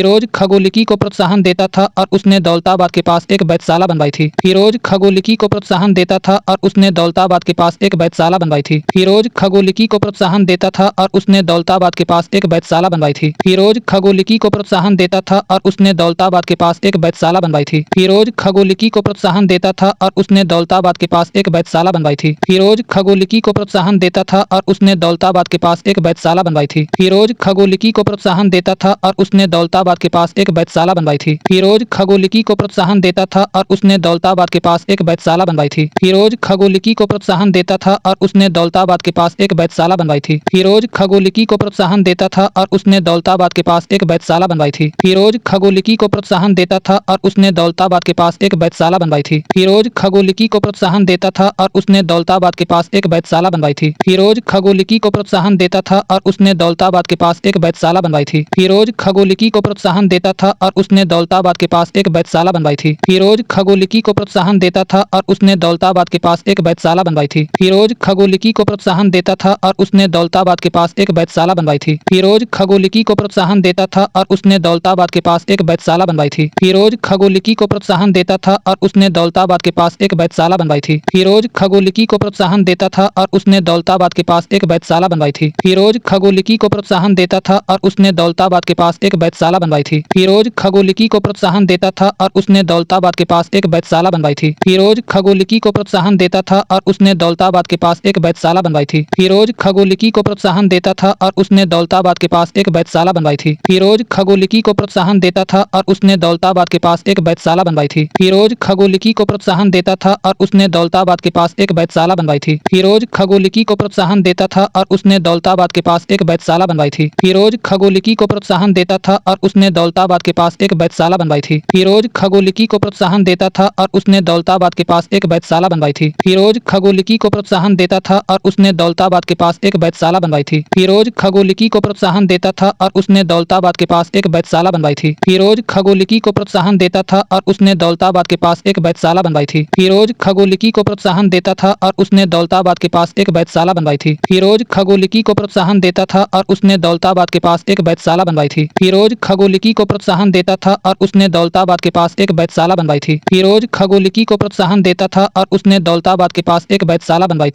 Speaker 1: फिरोज खगोलिकी को प्रोत्साहन देता था और उसने दौलताबाद के पास एक वैधशाला बनवाई थी। फिरोज खगोलिकी को प्रोत्साहन देता था और उसने दौलताबाद के पास एक वैधशाला बनवाई थी। फिरोज खगोलिकी को प्रोत्साहन देता था और उसने दौलताबाद के पास एक वैधशाला बनवाई थी। फिरोज खगोलिकी को प्रोत्साहन देता था और उसने दौलताबाद के पास एक वैधशाला बनवाई थी। फिरोज खगोलिकी को प्रोत्साहन देता था और उसने दौलताबाद के पास एक वैधशाला बनवाई थी। फिरोज खगोलिकी को प्रोत्साहन देता था और उसने दौलताबाद के पास एक वैधशाला बनवाई थी। फिरोज खगोलिकी को प्रोत्साहन देता था और उसने दौलताबाद के पास एक वैधशाला बनवाई थी। फिरोज खगोलिकी को प्रोत्साहन देता था और उसने दौलताबाद के पास एक वैधशाला बनवाई थी। फिरोज खगोलिकी को प्रोत्साहन देता था और उसने दौलताबाद के पास एक वैधशाला बनवाई थी। फिरोज खगोलिकी को प्रोत्साहन देता था और उसने दौलताबाद के पास एक वैधशाला बनवाई थी। फिरोज खगोलिकी को प्रोत्साहन देता था और उसने दौलताबाद के के पास एक वैधशाला बनवाई थी। फिरोज खगोलिकी को प्रोत्साहन देता था और उसने दौलताबाद के पास एक वैधशाला बनवाई थी। फिरोज खगोलिकी को प्रोत्साहन देता था और उसने दौलताबाद के पास एक वैधशाला बनवाई थी। फिरोज खगोलिकी को प्रोत्साहन देता था और उसने दौलताबाद के पास एक वैधशाला बनवाई थी। फिरोज खगोलिकी को प्रोत्साहन देता था और उसने दौलताबाद के पास एक वैधशाला बनवाई थी। फिरोज खगोलिकी को प्रोत्साहन देता था और उसने दौलताबाद के पास एक वैधशाला बनवाई थी। फिरोज खगोलिकी को प्रोत्साहन देता था और उसने दौलताबाद के पास एक वैधशाला बनवाई थी। फिरोज खगोलिकी को प्रोत्साहन देता था और उसने दौलताबाद के पास एक वैधशाला बनवाई थी। फिरोज खगोलिकी को प्रोत्साहन देता था और उसने दौलताबाद के पास एक वैधशाला बनवाई थी। फिरोज खगोलिकी को प्रोत्साहन देता था और उसने दौलताबाद के पास एक वैधशाला बनवाई थी। फिरोज खगोलिकी को प्रोत्साहन देता था और उसने दौलताबाद के पास एक वैधशाला बनवाई थी। फिरोज खगोलिकी को प्रोत्साहन देता था और उसने दौलताबाद के पास एक वैधशाला बनवाई थी। फिरोज खगोलिकी को प्रोत्साहन देता था और उसने दौलताबाद के पास एक वैधशाला बनवाई थी। फिरोज खगोलिकी को प्रोत्साहन देता था और उसने दौलताबाद के पास एक वैधशाला बनवाई थी। फिरोज खगोलिकी को प्रोत्साहन देता था और उसने दौलताबाद के पास एक वैधशाला बनवाई थी। फिरोज खगोलिकी को प्रोत्साहन देता था और उसने दौलताबाद के पास एक वैधशाला बनवाई थी। फिरोज खगोलिकी को प्रोत्साहन देता था और उसने दौलताबाद के पास एक वैधशाला बनवाई थी। फिरोज खगोलिकी को प्रोत्साहन देता था और उसने दौलताबाद के पास एक वैधशाला बनवाई थी। फिरोज खगोलिकी को प्रोत्साहन देता था और उसने दौलताबाद के पास एक वैधशाला बनवाई थी। फिरोज खगोलिकी को प्रोत्साहन देता था और उसने दौलताबाद के पास एक वैधशाला बनवाई थी। फिरोज खगोलिकी को प्रोत्साहन देता था और उसने दौलताबाद के पास एक वैधशाला बनवाई थी। फिरोज खगोलिकी को प्रोत्साहन देता था और उसने दौलताबाद के पास एक वैधशाला बनवाई थी। फिरोज खगोलिकी को प्रोत्साहन देता था और उसने दौलताबाद के पास एक वैधशाला बनवाई थी। फिरोज खगोलिकी को प्रोत्साहन देता था और उसने दौलताबाद के पास एक वैधशाला बनवाई थी। फिरोज खगोलिकी को प्रोत्साहन देता था और उसने दौलताबाद के पास एक वैधशाला बनवाई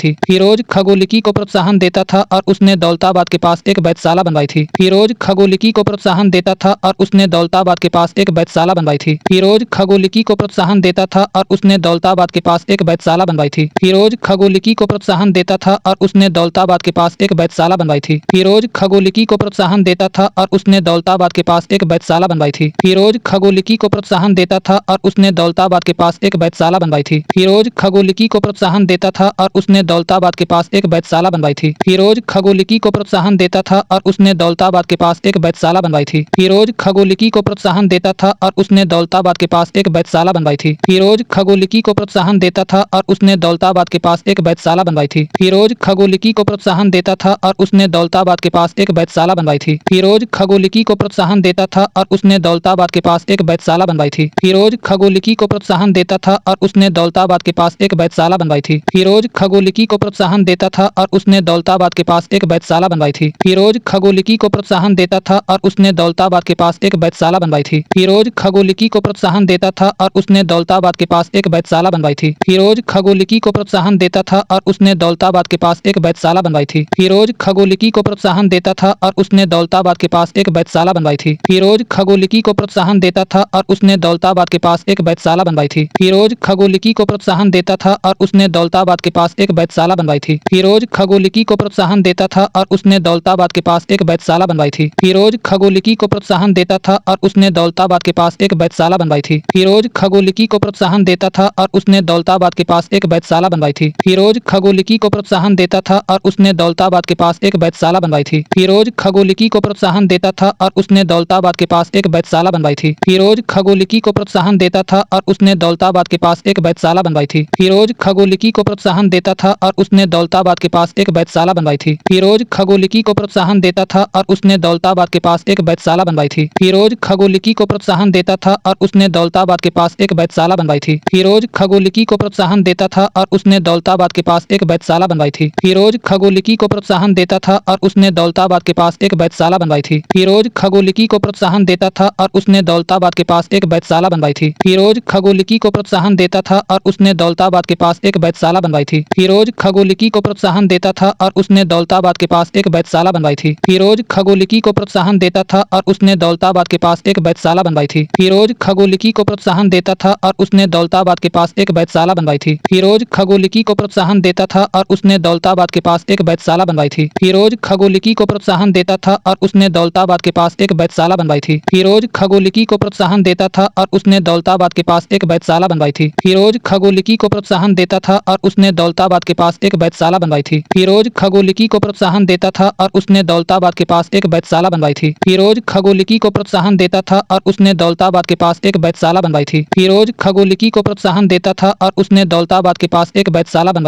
Speaker 1: थी। फिरोज खगोलिकी को प्रोत्साहन देता था और उसने दौलताबाद के पास एक वैधशाला बनवाई थी। फिरोज खगोलिकी को प्रोत्साहन देता था और उसने दौलताबाद के पास एक वैधशाला बनवाई थी। फिरोज खगोलिकी को प्रोत्साहन देता था और उसने दौलताबाद के पास एक वैधशाला बनवाई थी। फिरोज खगोलिकी को प्रोत्साहन देता था और उसने दौलताबाद के पास एक वैधशाला बनवाई थी। फिरोज खगोलिकी को प्रोत्साहन देता था और उसने दौलताबाद के पास एक वैधशाला बनवाई थी। फिरोज खगोलिकी को प्रोत्साहन देता था और उसने दौलताबाद के पास एक वैधशाला बनवाई थी। फिरोज खगोलिकी को प्रोत्साहन देता था और उसने दौलताबाद के पास एक वैधशाला बनवाई थी। फिरोज खगोलिकी को प्रोत्साहन देता था और उसने दौलताबाद के पास एक वैधशाला बनवाई थी। फिरोज खगोलिकी को प्रोत्साहन देता था और उसने दौलताबाद के पास एक वैधशाला बनवाई थी। फिरोज खगोलिकी को प्रोत्साहन देता था और उसने दौलताबाद के पास एक वैधशाला बनवाई थी। फिरोज खगोलिकी को प्रोत्साहन देता था और उसने दौलताबाद के पास एक वैधशाला बनवाई थी। फिरोज खगोलिकी को प्रोत्साहन देता था और उसने दौलताबाद के पास एक वैधशाला बनवाई थी। फिरोज खगोलिकी को प्रोत्साहन देता था और उसने दौलताबाद के पास एक वैधशाला बनवाई थी। फिरोज खगोलिकी को प्रोत्साहन देता था और उसने दौलताबाद के पास एक वैधशाला बनवाई थी। फिरोज खगोलिकी को प्रोत्साहन देता था और उसने दौलताबाद के पास एक वैधशाला बनवाई थी। फिरोज खगोलिकी को प्रोत्साहन देता था और उसने दौलताबाद के पास एक वैधशाला बनवाई थी। फिरोज खगोलिकी को प्रोत्साहन देता था और उसने दौलताबाद के पास एक वैधशाला बनवाई थी। फिरोज खगोलिकी को प्रोत्साहन देता था और उसने दौलताबाद के पास एक वैधशाला बनवाई थी। फिरोज खगोलिकी को प्रोत्साहन देता था और उसने दौलताबाद के पास एक वैधशाला बनवाई थी। फिरोज खगोलिकी को प्रोत्साहन देता था और उसने दौलताबाद के पास एक वैधशाला बनवाई थी। फिरोज खगोलिकी को प्रोत्साहन देता था और उसने दौलताबाद के पास एक वैधशाला बनवाई थी। फिरोज खगोलिकी को प्रोत्साहन देता था और उसने दौलताबाद के पास एक वैधशाला बनवाई थी। फिरोज खगोलिकी को प्रोत्साहन देता था और उसने दौलताबाद के पास एक वैधशाला बनवाई थी। फिरोज खगोलिकी को प्रोत्साहन देता था और उसने दौलताबाद के पास एक वैधशाला बनवाई थी। फिरोज खगोलिकी को प्रोत्साहन देता था और उसने दौलताबाद के पास एक वैधशाला बनवाई थी। फिरोज खगोलिकी को प्रोत्साहन देता था और उसने दौलताबाद के पास एक वैधशाला बनवाई थी। फिरोज खगोलिकी को प्रोत्साहन देता था और उसने दौलताबाद के पास एक वैधशाला बनवाई थी। फिरोज खगोलिकी को प्रोत्साहन देता था और उसने दौलताबाद के पास एक वैधशाला बनवाई थी। फिरोज खगोलिकी को प्रोत्साहन देता था और उसने दौलताबाद के पास एक वैधशाला बनवाई थी। फिरोज खगोलिकी को प्रोत्साहन देता था और उसने दौलताबाद के पास एक वैधशाला बनवाई थी। फिरोज खगोलिकी को प्रोत्साहन देता था और उसने दौलताबाद के पास एक वैधशाला बनवाई थी। फिरोज खगोलिकी को प्रोत्साहन देता था और उसने दौलताबाद के पास एक वैधशाला बनवाई थी। फिरोज खगोलिकी को प्रोत्साहन देता था और उसने दौलताबाद के पास एक वैधशाला बनवाई थी। फिरोज खगोलिकी को प्रोत्साहन देता था और उसने दौलताबाद के पास एक वैधशाला बनवाई थी। फिरोज खगोलिकी को प्रोत्साहन देता था और उसने दौलताबाद के पास एक वैधशाला बनवाई थी। फिरोज खगोलिकी को प्रोत्साहन देता था और उसने दौलताबाद के पास एक वैधशाला बनवाई थी। फिरोज खगोलिकी को प्रोत्साहन देता था और उसने दौलताबाद के पास एक वैधशाला बनवाई थी। फिरोज खगोलिकी को प्रोत्साहन देता था और उसने दौलताबाद के पास एक वैधशाला बनवाई थी। फिरोज खगोलिकी को प्रोत्साहन देता था और उसने दौलताबाद के पास एक वैधशाला बनवाई थी। फिरोज खगोलिकी को प्रोत्साहन देता था और उसने दौलताबाद के पास एक वैधशाला बनवाई थी। फिरोज खगोलिकी को प्रोत्साहन देता था और उसने दौलताबाद के पास एक वैधशाला बनवाई थी। फिरोज खगोलिकी को प्रोत्साहन देता था और उसने दौलताबाद के पास एक वैधशाला बनवाई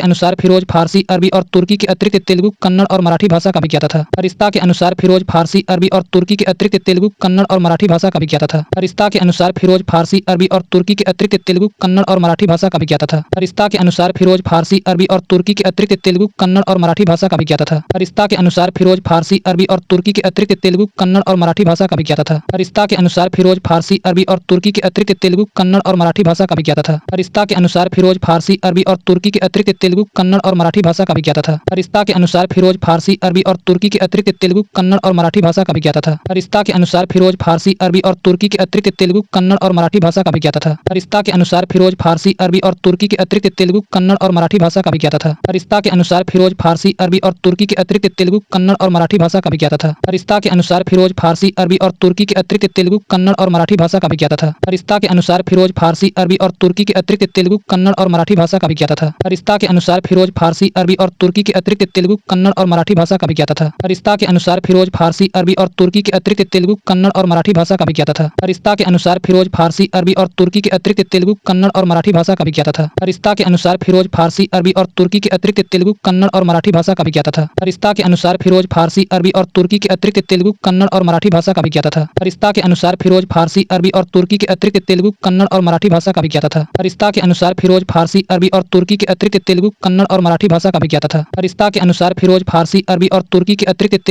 Speaker 1: के अनुसार फिरोज फारसी, अरबी और तुर्की के अतिरिक्त तेलुगु, कन्नड़ और मराठी भाषा का भी ज्ञाता था। फरिश्ता के अनुसार फिरोज फारसी, अरबी और तुर्की के अतिरिक्त तेलुगु, कन्नड़ और मराठी भाषा का भी ज्ञाता था। फरिश्ता के अनुसार फिरोज फारसी, अरबी और तुर्की के अतिरिक्त तेलुगु, कन्नड़ और मराठी भाषा का भी ज्ञाता था। फरिश्ता के अनुसार फिरोज फारसी, अरबी और तुर्की के अतिरिक्त तेलुगु, कन्नड़ और मराठी भाषा का भी ज्ञाता था। फरिश्ता के अनुसार फिरोज फारसी, अरबी और तुर्की के अतिरिक्त तेलुगु, कन्नड़ और मराठी भाषा का भी ज्ञाता था। फरिश्ता के अनुसार फिरोज फारसी, अरबी और तुर्की के अतिरिक्त तेलुगु, कन्नड़ और मराठी भाषा का भी ज्ञाता था। फरिश्ता के अनुसार फिरोज फारसी, अरबी और तुर्की के अतिरिक्त तेलुगु, कन्नड़ और मराठी भाषा का भी ज्ञाता था। फरिश्ता के अनुसार फिरोज फारसी, अरबी और तुर्की के अतिरिक्त तेलुगु, कन्नड़ और मराठी भाषा का भी ज्ञाता था। फरिश्ता के अनुसार फिरोज फारसी, अरबी और तुर्की के अतिरिक्त तेलुगु, कन्नड़ और मराठी भाषा का भी ज्ञाता था। फरिश्ता के अनुसार फिरोज फारसी, अरबी और तुर्की के अतिरिक्त तेलुगु, कन्नड़ और मराठी भाषा का भी ज्ञाता था। फरिश्ता के अनुसार फिरोज फारसी, अरबी और तुर्की के अतिरिक्त तेलुगु, कन्नड़ और मराठी भाषा का भी ज्ञाता था। फरिश्ता के अनुसार फिरोज फारसी, अरबी और तुर्की के अतिरिक्त तेलुगु, कन्नड़ और मराठी भाषा का भी ज्ञाता था। फरिश्ता के अनुसार फिरोज फारसी, अरबी और तुर्की के अतिरिक्त तेलुगु, कन्नड़ और मराठी भाषा का भी ज्ञाता था। फरिश्ता के अनुसार फिरोज फारसी, अरबी और तुर्की के अतिरिक्त तेलुगु, कन्नड़ और मराठी भाषा का भी ज्ञाता था। फरिश्ता के अनुसार फिरोज फारसी, अरबी और तुर्की के अतिरिक्त तेलुगु, कन्नड़ और मराठी भाषा का भी ज्ञाता था। फरिश्ता के अनुसार फिरोज फारसी, अरबी और तुर्की के अतिरिक्त तेलुगु, कन्नड़ और मराठी भाषा का भी ज्ञाता था। फरिश्ता के अनुसार फिरोज फारसी, अरबी और तुर्की के अतिरिक्त तेलुगु, कन्नड़ और मराठी भाषा का भी ज्ञाता था। फरिश्ता के अनुसार फिरोज फारसी, अरबी और तुर्की के अतिरिक्त तेलुगु, कन्नड़ और मराठी भाषा का भी ज्ञाता था। फरिश्ता के अनुसार फिरोज फारसी, अरबी और तुर्की के अतिरिक्त तेलुगु, कन्नड़ और मराठी भाषा का भी ज्ञाता था। फरिश्ता के अनुसार फिरोज फारसी, अरबी और तुर्की के अतिरिक्त तेलुगु, कन्नड़ और मराठी भाषा का भी ज्ञाता था। फरिश्ता के अनुसार फिरोज फारसी, अरबी और तुर्की के अतिरिक्त तेलुगु,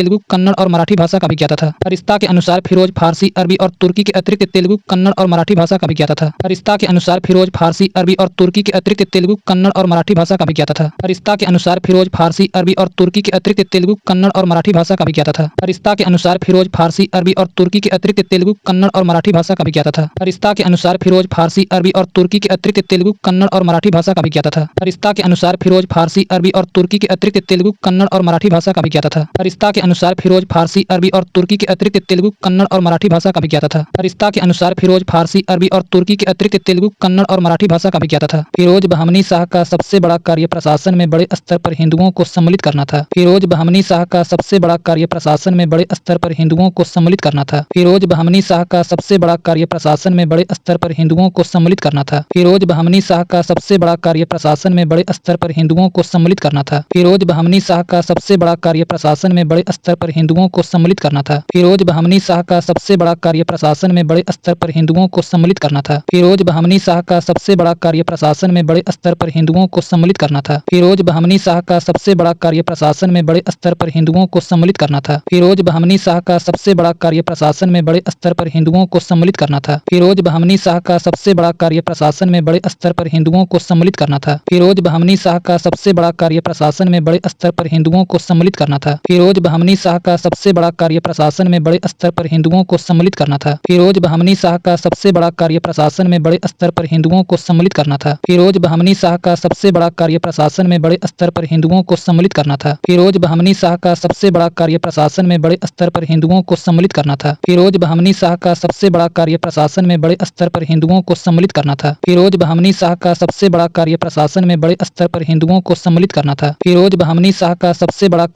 Speaker 1: कन्नड़ और मराठी भाषा का भी ज्ञाता था। फरिश्ता के अनुसार फिरोज फारसी, अरबी और तुर्की के अतिरिक्त तेलुगु, कन्नड़ और मराठी भाषा का भी ज्ञाता था। फरिश्ता के अनुसार फिरोज फारसी, अरबी और तुर्की के अतिरिक्त तेलुगु, कन्नड़ और मराठी भाषा का भी ज्ञाता था। फरिश्ता के अनुसार फिरोज फारसी, अरबी और तुर्की के अतिरिक्त तेलुगु, कन्नड़ और मराठी भाषा का भी ज्ञाता था। फरिश्ता के अनुसार फिरोज फारसी, अरबी और तुर्की के अतिरिक्त तेलुगु, कन्नड़ और मराठी भाषा का भी ज्ञाता था। फरिश्ता के अनुसार फिरोज फारसी, अरबी और तुर्की के अतिरिक्त तेलुगु, कन्नड़ और मराठी भाषा का भी ज्ञाता था। फरिश्ता के अनुसार फिरोज फारसी, अरबी और तुर्की के अतिरिक्त तेलुगु, कन्नड़ और मराठी भाषा का भी ज्ञाता था। फरिश्ता के अनुसार फिरोज फारसी, अरबी और तुर्की के अतिरिक्त तेलुगु, कन्नड़ और मराठी भाषा का भी ज्ञाता था। फरिश्ता के अनुसार फिरोज फारसी, अरबी और तुर्की के अतिरिक्त तेलुगु, कन्नड़ और मराठी भाषा का भी ज्ञाता था। फिरोज बहमनी शाह का सबसे बड़ा कार्य प्रशासन में बड़े स्तर पर हिंदुओं को सम्मिलित करना था। फिरोज बहमनी शाह का सबसे बड़ा कार्य प्रशासन में बड़े स्तर पर हिंदुओं को सम्मिलित करना था। फिरोज बहमनी शाह का सबसे बड़ा कार्य प्रशासन में बड़े स्तर पर हिंदुओं को सम्मिलित करना था। फिरोज बहमनी शाह का सबसे बड़ा कार्य प्रशासन में बड़े स्तर पर हिंदुओं को सम्मिलित करना था। फिरोज बहमनी शाह का सबसे बड़ा कार्य प्रशासन में बड़े स्तर पर हिंदुओं को सम्मिलित करना था। फिरोज बहमनी शाह का सबसे बड़ा कार्य प्रशासन में बड़े स्तर पर हिंदुओं को सम्मिलित करना था। फिरोज बहमनी शाह का सबसे बड़ा कार्य प्रशासन में बड़े स्तर पर हिंदुओं को सम्मिलित करना था। फिरोज बहमनी शाह का सबसे बड़ा कार्य प्रशासन में बड़े स्तर पर हिंदुओं को सम्मिलित करना था। फिरोज बहमनी शाह का सबसे बड़ा कार्य प्रशासन में बड़े स्तर पर हिंदुओं को सम्मिलित करना था। फिरोज बहमनी शाह का सबसे बड़ा कार्य प्रशासन में बड़े स्तर पर हिंदुओं को सम्मिलित करना था। फिरोज बहमनी शाह का सबसे बड़ा कार्य प्रशासन में बड़े स्तर पर हिंदुओं को सम्मिलित करना था। फिरोज बहमनी शाह का सबसे बड़ा कार्य प्रशासन में बड़े स्तर पर हिंदुओं को सम्मिलित करना था। फिरोज बहमनी शाह का सबसे बड़ा कार्य प्रशासन में बड़े स्तर पर हिंदुओं को सम्मिलित करना था। फिरोज बहमनी शाह का सबसे बड़ा कार्य प्रशासन में बड़े स्तर पर हिंदुओं को सम्मिलित करना था। फिरोज बहमनी शाह का सबसे बड़ा कार्य प्रशासन में बड़े स्तर पर हिंदुओं को सम्मिलित करना था। फिरोज बहमनी शाह का सबसे बड़ा कार्य प्रशासन में बड़े स्तर पर हिंदुओं को सम्मिलित करना था। फिरोज बहमनी शाह का सबसे बड़ा कार्य प्रशासन में बड़े स्तर पर हिंदुओं को सम्मिलित करना था। फिरोज बहमनी शाह का सबसे बड़ा कार्य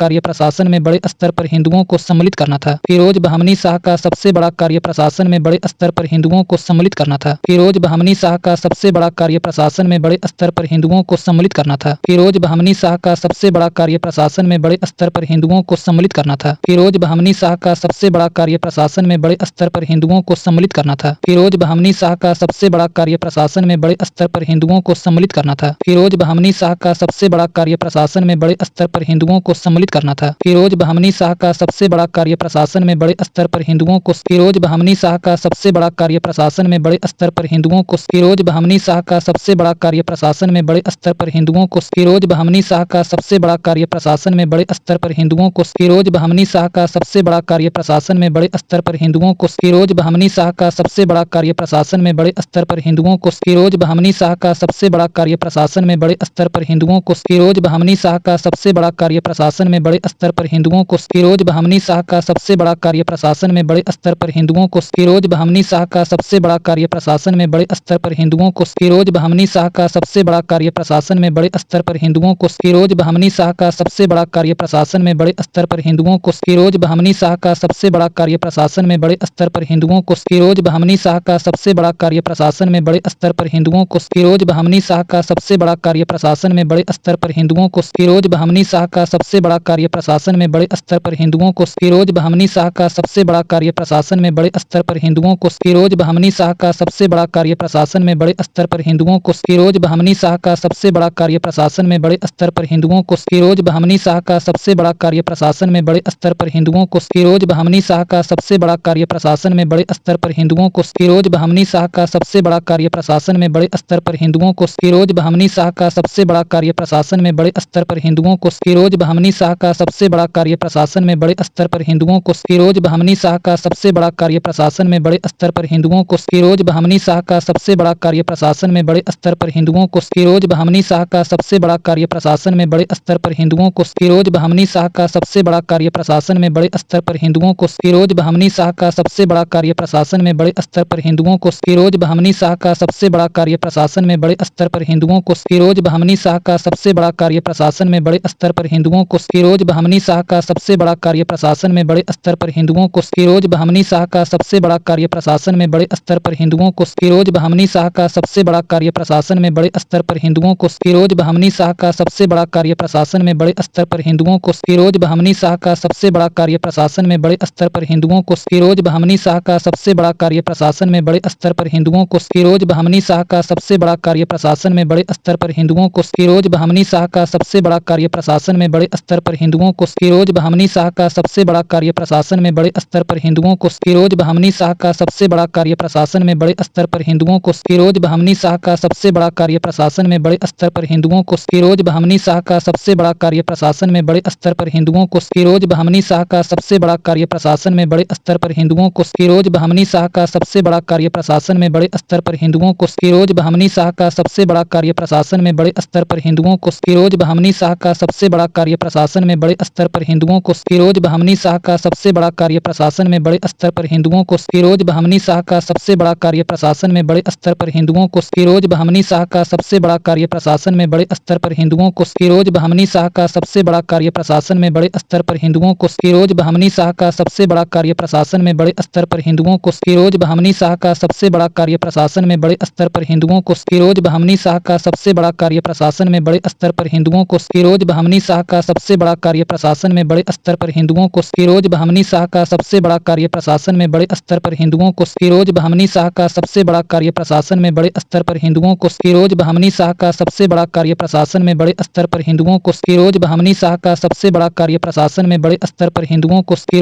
Speaker 1: प्रशासन में बड़े स्तर पर हिंदुओं को सम्मिलित करना था। फिरोज बहमनी शाह का सबसे बड़ा कार्य प्रशासन में बड़े स्तर पर हिंदुओं को सम्मिलित करना था। फिरोज बहमनी शाह का सबसे बड़ा कार्य प्रशासन में बड़े स्तर पर हिंदुओं को सम्मिलित करना था। फिरोज बहमनी शाह का सबसे बड़ा कार्य प्रशासन में बड़े स्तर पर हिंदुओं को सम्मिलित करना था। फिरोज बहमनी शाह का सबसे बड़ा कार्य प्रशासन में बड़े स्तर पर हिंदुओं को सम्मिलित करना था। फिरोज बहमनी शाह का सबसे बड़ा कार्य प्रशासन में बड़े स्तर पर हिंदुओं को सम्मिलित करना था। फिरोज बहमनी शाह का सबसे बड़ा कार्य प्रशासन में बड़े स्तर पर हिंदुओं को सम्मिलित करना था। फिरोज बहमनी शाह का सबसे बड़ा कार्य प्रशासन में बड़े स्तर पर हिंदुओं को फिरोज बहमनी शाह का सबसे बड़ा कार्य प्रशासन में बड़े स्तर पर हिंदुओं को फिरोज बहमनी शाह का सबसे बड़ा कार्य प्रशासन में बड़े स्तर पर हिंदुओं को फिरोज बहमनी शाह का सबसे बड़ा कार्य प्रशासन में बड़े स्तर पर हिंदुओं को फिरोज बहमनी शाह का सबसे बड़ा कार्य प्रशासन में बड़े स्तर पर हिंदुओं को फिरोज बहमनी शाह का सबसे बड़ा कार्य प्रशासन में बड़े स्तर पर हिंदुओं को फिरोज बहमनी शाह का सबसे बड़ा कार्य प्रशासन में बड़े स्तर पर हिंदुओं को फिरोज बहमनी शाह का सबसे बड़ा कार्य प्रशासन में बड़े स्तर पर हिंदुओं को फिरोज बहमनी शाह का सबसे बड़ा कार्य प्रशासन में बड़े स्तर पर हिंदुओं को फिरोज बहमनी शाह का सबसे बड़ा कार्य प्रशासन में बड़े स्तर पर हिंदुओं को फिरोज बहमनी शाह का सबसे बड़ा कार्य प्रशासन में बड़े स्तर पर हिंदुओं को फिरोज बहमनी शाह का सबसे बड़ा कार्य प्रशासन में बड़े स्तर पर हिंदुओं को फिरोज बहमनी शाह का सबसे बड़ा कार्य प्रशासन में बड़े स्तर पर हिंदुओं को फिरोज बहमनी शाह का सबसे बड़ा कार्य प्रशासन में बड़े स्तर पर हिंदुओं को फिरोज बहमनी शाह का सबसे बड़ा कार्य प्रशासन में बड़े स्तर पर हिंदुओं को फिरोज बहमनी शाह का सबसे बड़ा कार्य प्रशासन में बड़े स्तर पर हिंदुओं को फिरोज बहमनी शाह का सबसे बड़ा कार्य प्रशासन में बड़े स्तर पर हिंदुओं को फिरोज बहमनी शाह का सबसे बड़ा कार्य प्रशासन में बड़े स्तर पर हिंदुओं को फिरोज बहमनी शाह का सबसे बड़ा कार्य प्रशासन में बड़े स्तर पर हिंदुओं को फिरोज बहमनी शाह का सबसे बड़ा कार्य प्रशासन में बड़े स्तर पर हिंदुओं को फिरोज बहमनी शाह का सबसे बड़ा कार्य प्रशासन में बड़े स्तर पर हिंदुओं को फिरोज बहमनी शाह का सबसे बड़ा कार्य प्रशासन में बड़े स्तर पर हिंदुओं को फिरोज बहमनी शाह का सबसे बड़ा कार्य प्रशासन में बड़े स्तर पर हिंदुओं को फिरोज बहमनी शाह का सबसे बड़ा कार्य प्रशासन में बड़े स्तर पर हिंदुओं को फिरोज बहमनी शाह का सबसे बड़ा कार्य प्रशासन में बड़े स्तर पर हिंदुओं को फिरोज बहमनी शाह का सबसे बड़ा कार्य प्रशासन में बड़े स्तर पर हिंदुओं को फिरोज बहमनी शाह का सबसे बड़ा कार्य प्रशासन में बड़े स्तर पर हिंदुओं को फिरोज बहमनी शाह का सबसे बड़ा कार्य प्रशासन में बड़े स्तर पर हिंदुओं को फिरोज बहमनी शाह का सबसे बड़ा कार्य प्रशासन में बड़े स्तर पर हिंदुओं को फिरोज बहमनी शाह का सबसे बड़ा कार्य प्रशासन में बड़े स्तर पर हिंदुओं को फिरोज बहमनी शाह का सबसे बड़ा कार्य प्रशासन में बड़े स्तर पर हिंदुओं को फिरोज बहमनी शाह का सबसे बड़ा कार्य प्रशासन में बड़े स्तर पर हिंदुओं को फिरोज बहमनी शाह का सबसे बड़ा कार्य प्रशासन में बड़े स्तर पर हिंदुओं को फिरोज बहमनी शाह का सबसे बड़ा कार्य प्रशासन में बड़े स्तर पर हिंदुओं को फिरोज बहमनी शाह का सबसे बड़ा कार्य प्रशासन में बड़े स्तर पर हिंदुओं को फिरोज बहमनी शाह का सबसे बड़ा कार्य प्रशासन में बड़े स्तर पर हिंदुओं को फिरोज बहमनी शाह का सबसे बड़ा कार्य प्रशासन में बड़े स्तर पर हिंदुओं को फिरोज बहमनी शाह का सबसे बड़ा कार्य प्रशासन में बड़े स्तर पर हिंदुओं को फिरोज बहमनी शाह का सबसे बड़ा कार्य प्रशासन में बड़े स्तर पर हिंदुओं को फिरोज बहमनी शाह का सबसे बड़ा कार्य प्रशासन में बड़े स्तर पर हिंदुओं को फिरोज बहमनी शाह का सबसे बड़ा कार्य प्रशासन में बड़े स्तर पर हिंदुओं को फिरोज बहमनी शाह का सबसे बड़ा कार्य प्रशासन में बड़े स्तर पर हिंदुओं को फिरोज बहमनी शाह का सबसे बड़ा कार्य प्रशासन में बड़े स्तर पर हिंदुओं को फिरोज बहमनी शाह का सबसे बड़ा कार्य प्रशासन में बड़े स्तर पर हिंदुओं को फिरोज बहमनी शाह का सबसे बड़ा कार्य प्रशासन में बड़े स्तर पर हिंदुओं को फिरोज बहमनी शाह का सबसे बड़ा कार्य प्रशासन में बड़े स्तर पर हिंदुओं को फिरोज बहमनी शाह का सबसे बड़ा कार्य प्रशासन में बड़े स्तर पर हिंदुओं को फिरोज बहमनी शाह का सबसे बड़ा कार्य प्रशासन में बड़े स्तर पर हिंदुओं को फिरोज बहमनी शाह का सबसे बड़ा कार्य प्रशासन में बड़े स्तर पर हिंदुओं को फिरोज बहमनी शाह का सबसे बड़ा कार्य प्रशासन में बड़े स्तर पर हिंदुओं को फिरोज बहमनी शाह का सबसे बड़ा कार्य प्रशासन में बड़े स्तर पर हिंदुओं को फिरोज बहमनी शाह का सबसे बड़ा कार्य प्रशासन में बड़े स्तर पर हिंदुओं को फिरोज बहमनी शाह का सबसे बड़ा कार्य प्रशासन में बड़े स्तर पर हिंदुओं को फिरोज बहमनी शाह का सबसे बड़ा कार्य प्रशासन में बड़े स्तर पर हिंदुओं को फिरोज बहमनी शाह का सबसे बड़ा कार्य प्रशासन में बड़े स्तर पर हिंदुओं को फिरोज बहमनी शाह का सबसे बड़ा कार्य प्रशासन में बड़े स्तर पर हिंदुओं को फिरोज बहमनी शाह का सबसे बड़ा कार्य प्रशासन में बड़े स्तर पर हिंदुओं को फिरोज बहमनी शाह का सबसे बड़ा कार्य प्रशासन में बड़े स्तर पर हिंदुओं को फिरोज बहमनी शाह का सबसे बड़ा कार्य प्रशासन में बड़े स्तर पर हिंदुओं को फिरोज बहमनी शाह का सबसे बड़ा कार्य प्रशासन में बड़े स्तर पर हिंदुओं को फिरोज बहमनी शाह का सबसे बड़ा कार्य प्रशासन में बड़े स्तर पर हिंदुओं को फिरोज बहमनी शाह का सबसे बड़ा कार्य प्रशासन में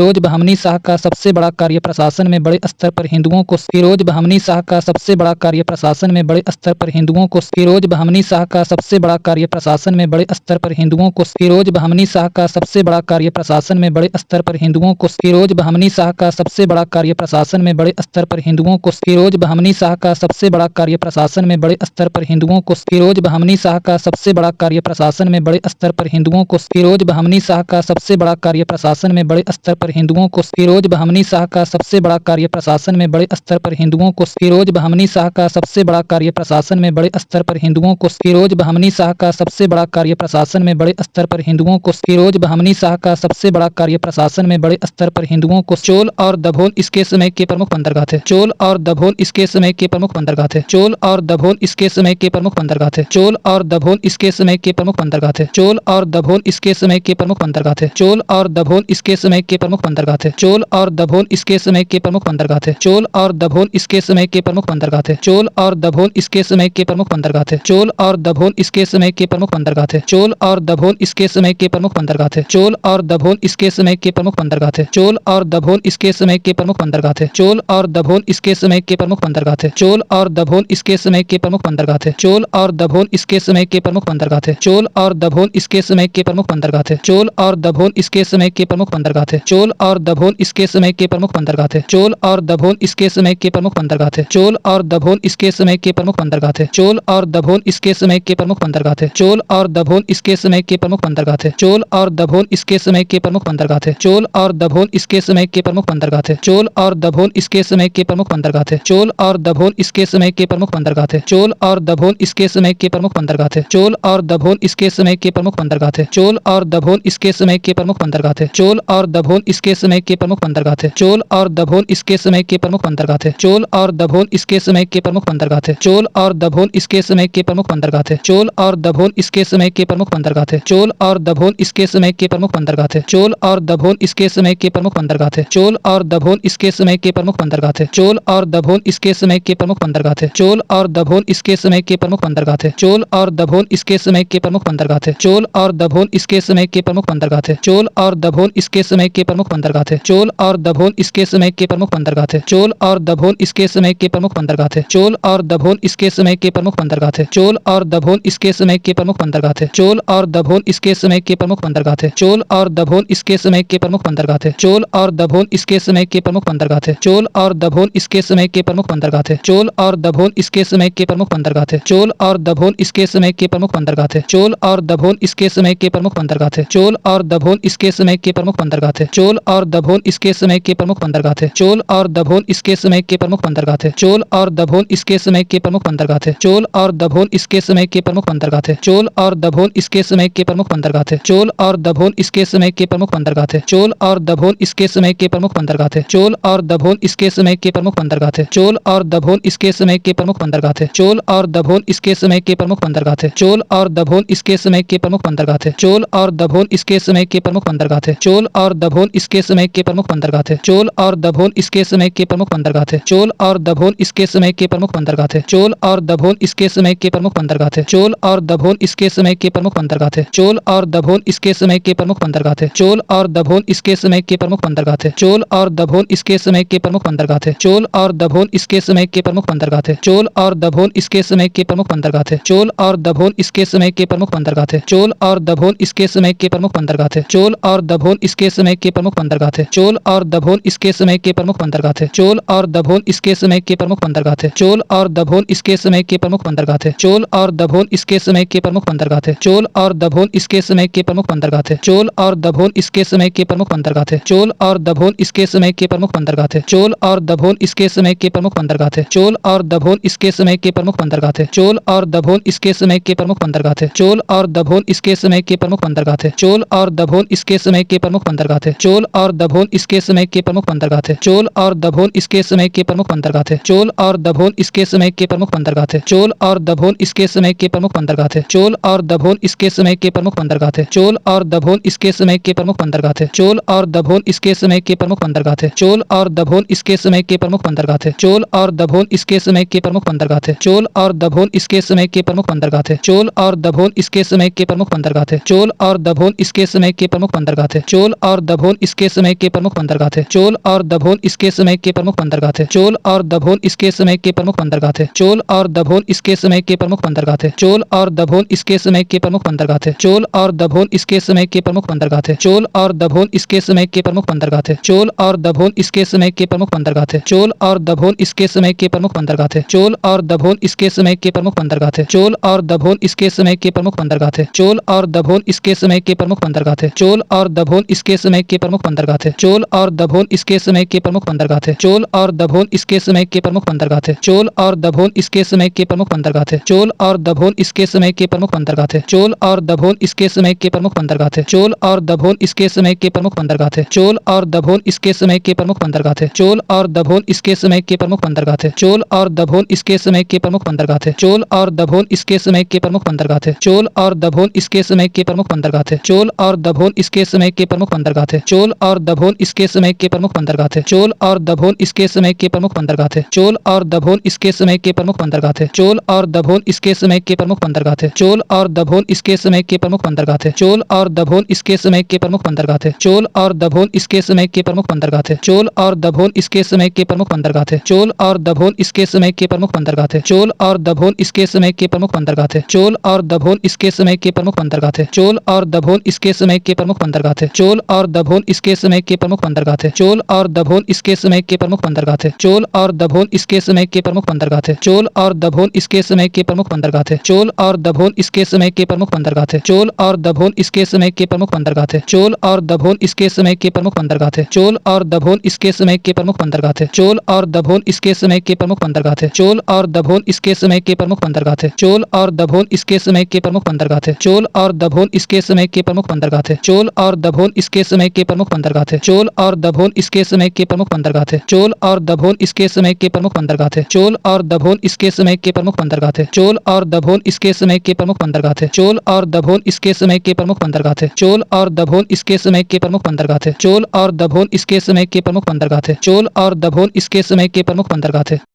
Speaker 1: बड़े स्तर पर हिंदुओं को फिरोज बहमनी शाह का सबसे बड़ा कार्य प्रशासन में बड़े स्तर पर हिंदुओं को फिरोज बहमनी शाह का सबसे बड़ा कार्य प्रशासन में बड़े स्तर पर हिंदुओं को फिरोज बहमनी शाह का सबसे बड़ा कार्य प्रशासन में बड़े स्तर पर हिंदुओं को फिरोज बहमनी शाह का सबसे बड़ा कार्य प्रशासन में बड़े स्तर पर हिंदुओं को फिरोज बहमनी शाह का सबसे बड़ा कार्य प्रशासन में बड़े स्तर पर हिंदुओं को फिरोज बहमनी शाह का सबसे बड़ा कार्य प्रशासन में बड़े स्तर पर हिंदुओं को फिरोज बहमनी शाह का सबसे बड़ा कार्य प्रशासन में बड़े स्तर पर हिंदुओं को फिरोज बहमनी शाह का सबसे बड़ा कार्य प्रशासन में बड़े स्तर पर हिंदुओं को फिरोज बहमनी शाह का सबसे बड़ा कार्य प्रशासन में बड़े स्तर पर हिंदुओं को चोल और दभोल इसके समय के प्रमुख बंदरगाह थे। चोल और दभोल इसके समय के प्रमुख बंदरगाह थे। चोल और दभोल इसके समय के प्रमुख बंदरगाह थे। चोल और दभोल इसके समय के प्रमुख बंदरगाह थे। चोल और दभोल इसके समय के प्रमुख बंदरगाह थे। चोल और दभोल इसके समय के प्रमुख बंदरगाह थे। चोल और दभोल इसके समय के प्रमुख बंदरगाह थे। चोल और दभोल इसके समय के प्रमुख बंदरगाह थे। चोल और दभोल इसके समय के प्रमुख बंदरगाह थे। चोल और दभोल इसके समय के प्रमुख बंदरगाह थे। चोल और दभोल इसके समय के प्रमुख बंदरगाह थे। चोल और दभोल इसके समय के प्रमुख बंदरगाह थे। चोल और दभोल इसके समय के प्रमुख बंदरगाह थे। चोल और दभोल इसके समय के प्रमुख बंदरगाह थे। चोल और दभोल इसके समय के प्रमुख बंदरगाह थे। चोल और दभोल इसके समय के प्रमुख बंदरगाह थे। चोल और दभोल इसके समय के प्रमुख बंदरगाह थे। चोल और दभोल इसके समय के प्रमुख बंदरगाह थे। चोल और दभोल इसके समय के प्रमुख बंदरगाह थे। चोल और दभोल इसके समय के प्रमुख बंदरगाह थे। चोल और दभोल इसके समय के प्रमुख बंदरगाह थे। चोल और दभोल इसके समय के प्रमुख बंदरगाह थे। चोल और दभोल इसके समय के प्रमुख बंदरगाह थे। चोल और दभोल इसके समय के प्रमुख बंदरगाह थे। चोल और दभोल इसके समय के प्रमुख बंदरगाह थे। चोल और दभोल इसके समय के प्रमुख बंदरगाह थे। चोल और दभोल इसके समय के प्रमुख बंदरगाह थे। चोल और दभोल इसके समय के प्रमुख बंदरगाह थे। चोल और दभोल इसके समय के प्रमुख बंदरगाह थे। चोल और दभोल इसके समय के प्रमुख बंदरगाह थे। चोल और दभोल इसके समय के प्रमुख बंदरगाह थे। चोल और दभोल इसके समय के प्रमुख बंदरगाह थे। चोल और दभोल इसके समय के प्रमुख बंदरगाह थे। चोल और दभोल इसके समय के प्रमुख बंदरगाह थे। चोल और दभोल इसके समय के प्रमुख बंदरगाह थे। चोल और दभोल इसके समय के प्रमुख बंदरगाह थे। चोल और दभोल इसके समय के प्रमुख बंदरगाह थे। चोल और दभोल इसके समय के प्रमुख बंदरगाह थे। चोल और दभोल इसके समय के प्रमुख बंदरगाह थे। चोल और दभोल इसके समय के प्रमुख बंदरगाह थे। चोल और दभोल इसके समय के प्रमुख बंदरगाह थे। चोल और दभोल इसके समय के प्रमुख बंदरगाह थे। चोल और दभोल इसके समय के प्रमुख बंदरगाह थे। चोल और दभोल इसके समय के प्रमुख बंदरगाह थे। चोल और दभोल इसके समय के प्रमुख बंदरगाह थे। चोल और दभोल इसके समय के प्रमुख बंदरगाह थे। चोल और दभोल इसके समय के प्रमुख बंदरगाह थे। चोल और दभोल इसके समय के प्रमुख बंदरगाह थे। चोल और दभोल इसके समय के प्रमुख बंदरगाह थे। चोल और दभोल इसके समय के प्रमुख बंदरगाह थे। चोल और दभोल इसके समय के प्रमुख बंदरगाह थे। चोल और दभोल इसके समय के प्रमुख बंदरगाह थे। चोल और दभोल इसके समय के प्रमुख बंदरगाह थे। चोल और दभोल इसके समय के प्रमुख बंदरगाह थे। चोल और दभोल इसके समय के प्रमुख बंदरगाह थे। चोल और दभोल इसके समय के प्रमुख बंदरगाह थे। चोल और दभोल इसके समय के प्रमुख बंदरगाह थे। चोल और दभोल इसके समय के प्रमुख बंदरगाह थे। चोल और दभोल इसके समय के प्रमुख बंदरगाह थे। चोल और दभोल इसके समय के प्रमुख बंदरगाह थे। चोल और दभोल इसके समय के प्रमुख बंदरगाह थे। चोल और दभोल इसके समय के प्रमुख बंदरगाह थे। चोल और दभोल इसके समय के प्रमुख बंदरगाह थे। चोल और दभोल इसके समय के प्रमुख बंदरगाह थे। चोल और दभोल इसके समय के प्रमुख बंदरगाह थे। चोल और दभोल इसके समय के प्रमुख बंदरगाह थे। चोल और दभोल इसके समय के प्रमुख बंदरगाह थे। चोल और दभोल इसके समय के प्रमुख बंदरगाह थे। चोल और दभोल इसके समय के प्रमुख बंदरगाह थे। चोल और दभोल इसके समय के प्रमुख बंदरगाह थे। चोल और दभोल इसके समय के प्रमुख बंदरगाह थे। चोल और दभोल इसके समय के प्रमुख बंदरगाह थे। चोल और दभोल इसके समय के प्रमुख बंदरगाह थे। चोल और दभोल इसके समय के प्रमुख बंदरगाह थे। चोल और दभोल इसके समय के प्रमुख बंदरगाह थे। चोल और दभोल इसके समय के प्रमुख बंदरगाह थे। चोल और दभोल इसके समय के प्रमुख बंदरगाह थे। चोल और दभोल इसके समय के प्रमुख बंदरगाह थे। चोल और दभोल इसके समय के प्रमुख बंदरगाह थे। चोल और दभोल इसके समय के प्रमुख बंदरगाह थे। चोल और दभोल इसके समय के प्रमुख बंदरगाह थे। चोल और दभोल इसके समय के प्रमुख बंदरगाह थे। चोल और दभोल इसके समय के प्रमुख बंदरगाह थे। चोल और दभोल इसके समय के प्रमुख बंदरगाह थे। चोल और दभोल इसके समय के प्रमुख बंदरगाह थे। चोल और दभोल इसके समय के प्रमुख बंदरगाह थे। चोल और दभोल इसके समय के प्रमुख बंदरगाह थे। चोल और दभोल इसके समय के प्रमुख बंदरगाह थे। चोल और दभोल इसके समय के प्रमुख बंदरगाह थे। चोल और दभोल इसके समय के प्रमुख बंदरगाह थे। चोल और दभोल इसके समय के प्रमुख बंदरगाह थे। चोल और दभोल इसके समय के प्रमुख बंदरगाह थे। चोल और दभोल इसके समय के प्रमुख बंदरगाह थे। चोल और दभोल इसके समय के प्रमुख बंदरगाह थे। चोल और दभोल इसके समय के प्रमुख बंदरगाह थे। चोल और दभोल इसके समय के प्रमुख बंदरगाह थे। चोल और दभोल इसके समय के प्रमुख बंदरगाह थे। चोल और दभोल इसके समय के प्रमुख बंदरगाह थे। चोल और दभोल इसके समय के प्रमुख बंदरगाह थे। चोल और दभोल इसके समय के प्रमुख बंदरगाह थे। चोल और दभोल इसके समय के प्रमुख बंदरगाह थे। चोल और दभोल इसके समय के प्रमुख बंदरगाह थे। चोल और दभोल इसके समय के प्रमुख बंदरगाह थे। चोल और दभोल इसके समय के प्रमुख बंदरगाह थे। चोल और दभोल इसके समय के प्रमुख बंदरगाह थे। चोल और दभोल इसके समय के प्रमुख बंदरगाह थे। चोल और दभोल इसके समय के प्रमुख बंदरगाह थे। चोल और दभोल इसके समय के प्रमुख बंदरगाह थे। चोल और दभोल इसके समय के प्रमुख बंदरगाह थे। चोल और दभोल इसके समय के प्रमुख बंदरगाह थे। चोल और दभोल इसके समय के प्रमुख बंदरगाह थे। चोल और दभोल इसके समय के प्रमुख बंदरगाह थे। चोल और दभोल इसके समय के प्रमुख बंदरगाह थे। चोल और दभोल इसके समय के प्रमुख बंदरगाह थे। चोल और दभोल इसके समय के प्रमुख बंदरगाह थे। चोल और दभोल इसके समय के प्रमुख बंदरगाह थे। चोल और दभोल इसके समय के प्रमुख बंदरगाह थे। चोल और दभोल इसके समय के प्रमुख बंदरगाह थे। चोल और दभोल इसके समय के प्रमुख बंदरगाह थे। चोल और दभोल इसके समय के प्रमुख बंदरगाह थे। चोल और दभोल इसके समय के प्रमुख बंदरगाह थे। चोल और दभोल इसके समय के प्रमुख बंदरगाह थे। चोल और दभोल इसके समय के प्रमुख बंदरगाह थे। चोल और दभोल इसके समय के प्रमुख बंदरगाह थे। चोल और दभोल इसके समय के प्रमुख बंदरगाह थे। चोल और दभोल इसके समय के प्रमुख बंदरगाह थे। चोल और दभोल इसके समय के प्रमुख बंदरगाह थे। चोल और दभोल इसके समय के प्रमुख बंदरगाह थे। चोल और दभोल इसके समय के प्रमुख बंदरगाह थे। चोल और दभोल इसके समय के प्रमुख बंदरगाह थे। चोल और दभोल इसके समय के प्रमुख बंदरगाह थे। चोल और दभोल इसके समय के प्रमुख बंदरगाह थे। चोल और दभोल इसके समय के प्रमुख बंदरगाह थे। चोल और दभोल इसके समय के प्रमुख बंदरगाह थे। चोल और दभोल इसके समय के प्रमुख बंदरगाह थे। चोल और दभोल इसके समय के प्रमुख बंदरगाह थे। चोल और दभोल इसके समय के प्रमुख बंदरगाह थे। चोल और दभोल इसके समय के प्रमुख बंदरगाह थे। चोल और दभोल इसके समय के प्रमुख बंदरगाह थे। चोल और दभोल इसके समय के प्रमुख बंदरगाह थे। चोल और दभोल इसके समय के प्रमुख बंदरगाह थे। चोल और दभोल इसके समय के प्रमुख बंदरगाह थे। चोल और दभोल इसके समय के प्रमुख बंदरगाह थे। चोल और दभोल इसके समय के प्रमुख बंदरगाह थे। चोल और दभोल इसके समय के प्रमुख बंदरगाह थे। चोल और दभोल इसके समय के प्रमुख बंदरगाह थे। चोल और दभोल इसके समय के प्रमुख बंदरगाह थे। चोल और दभोल इसके समय के प्रमुख बंदरगाह थे। चोल और दभोल इसके समय के प्रमुख बंदरगाह थे। चोल और दभोल इसके समय के प्रमुख बंदरगाह थे। चोल और दभोल इसके समय के प्रमुख बंदरगाह थे। चोल और दभोल इसके समय के प्रमुख बंदरगाह थे। चोल और दभोल इसके समय के प्रमुख बंदरगाह थे। चोल और दभोल इसके समय के प्रमुख बंदरगाह थे। चोल और दभोल इसके समय के प्रमुख बंदरगाह थे। चोल और दभोल इसके समय के प्रमुख बंदरगाह थे। चोल और दभोल इसके समय के प्रमुख बंदरगाह थे। चोल और दभोल इसके समय के प्रमुख बंदरगाह थे। चोल और दभोल इसके समय के प्रमुख बंदरगाह थे। चोल और दभोल दभोल इसके समय के प्रमुख बंदरगाह थे। चोल और दभोल इसके समय के प्रमुख बंदरगाह थे। चोल और दभोल इसके समय के प्रमुख बंदरगाह थे।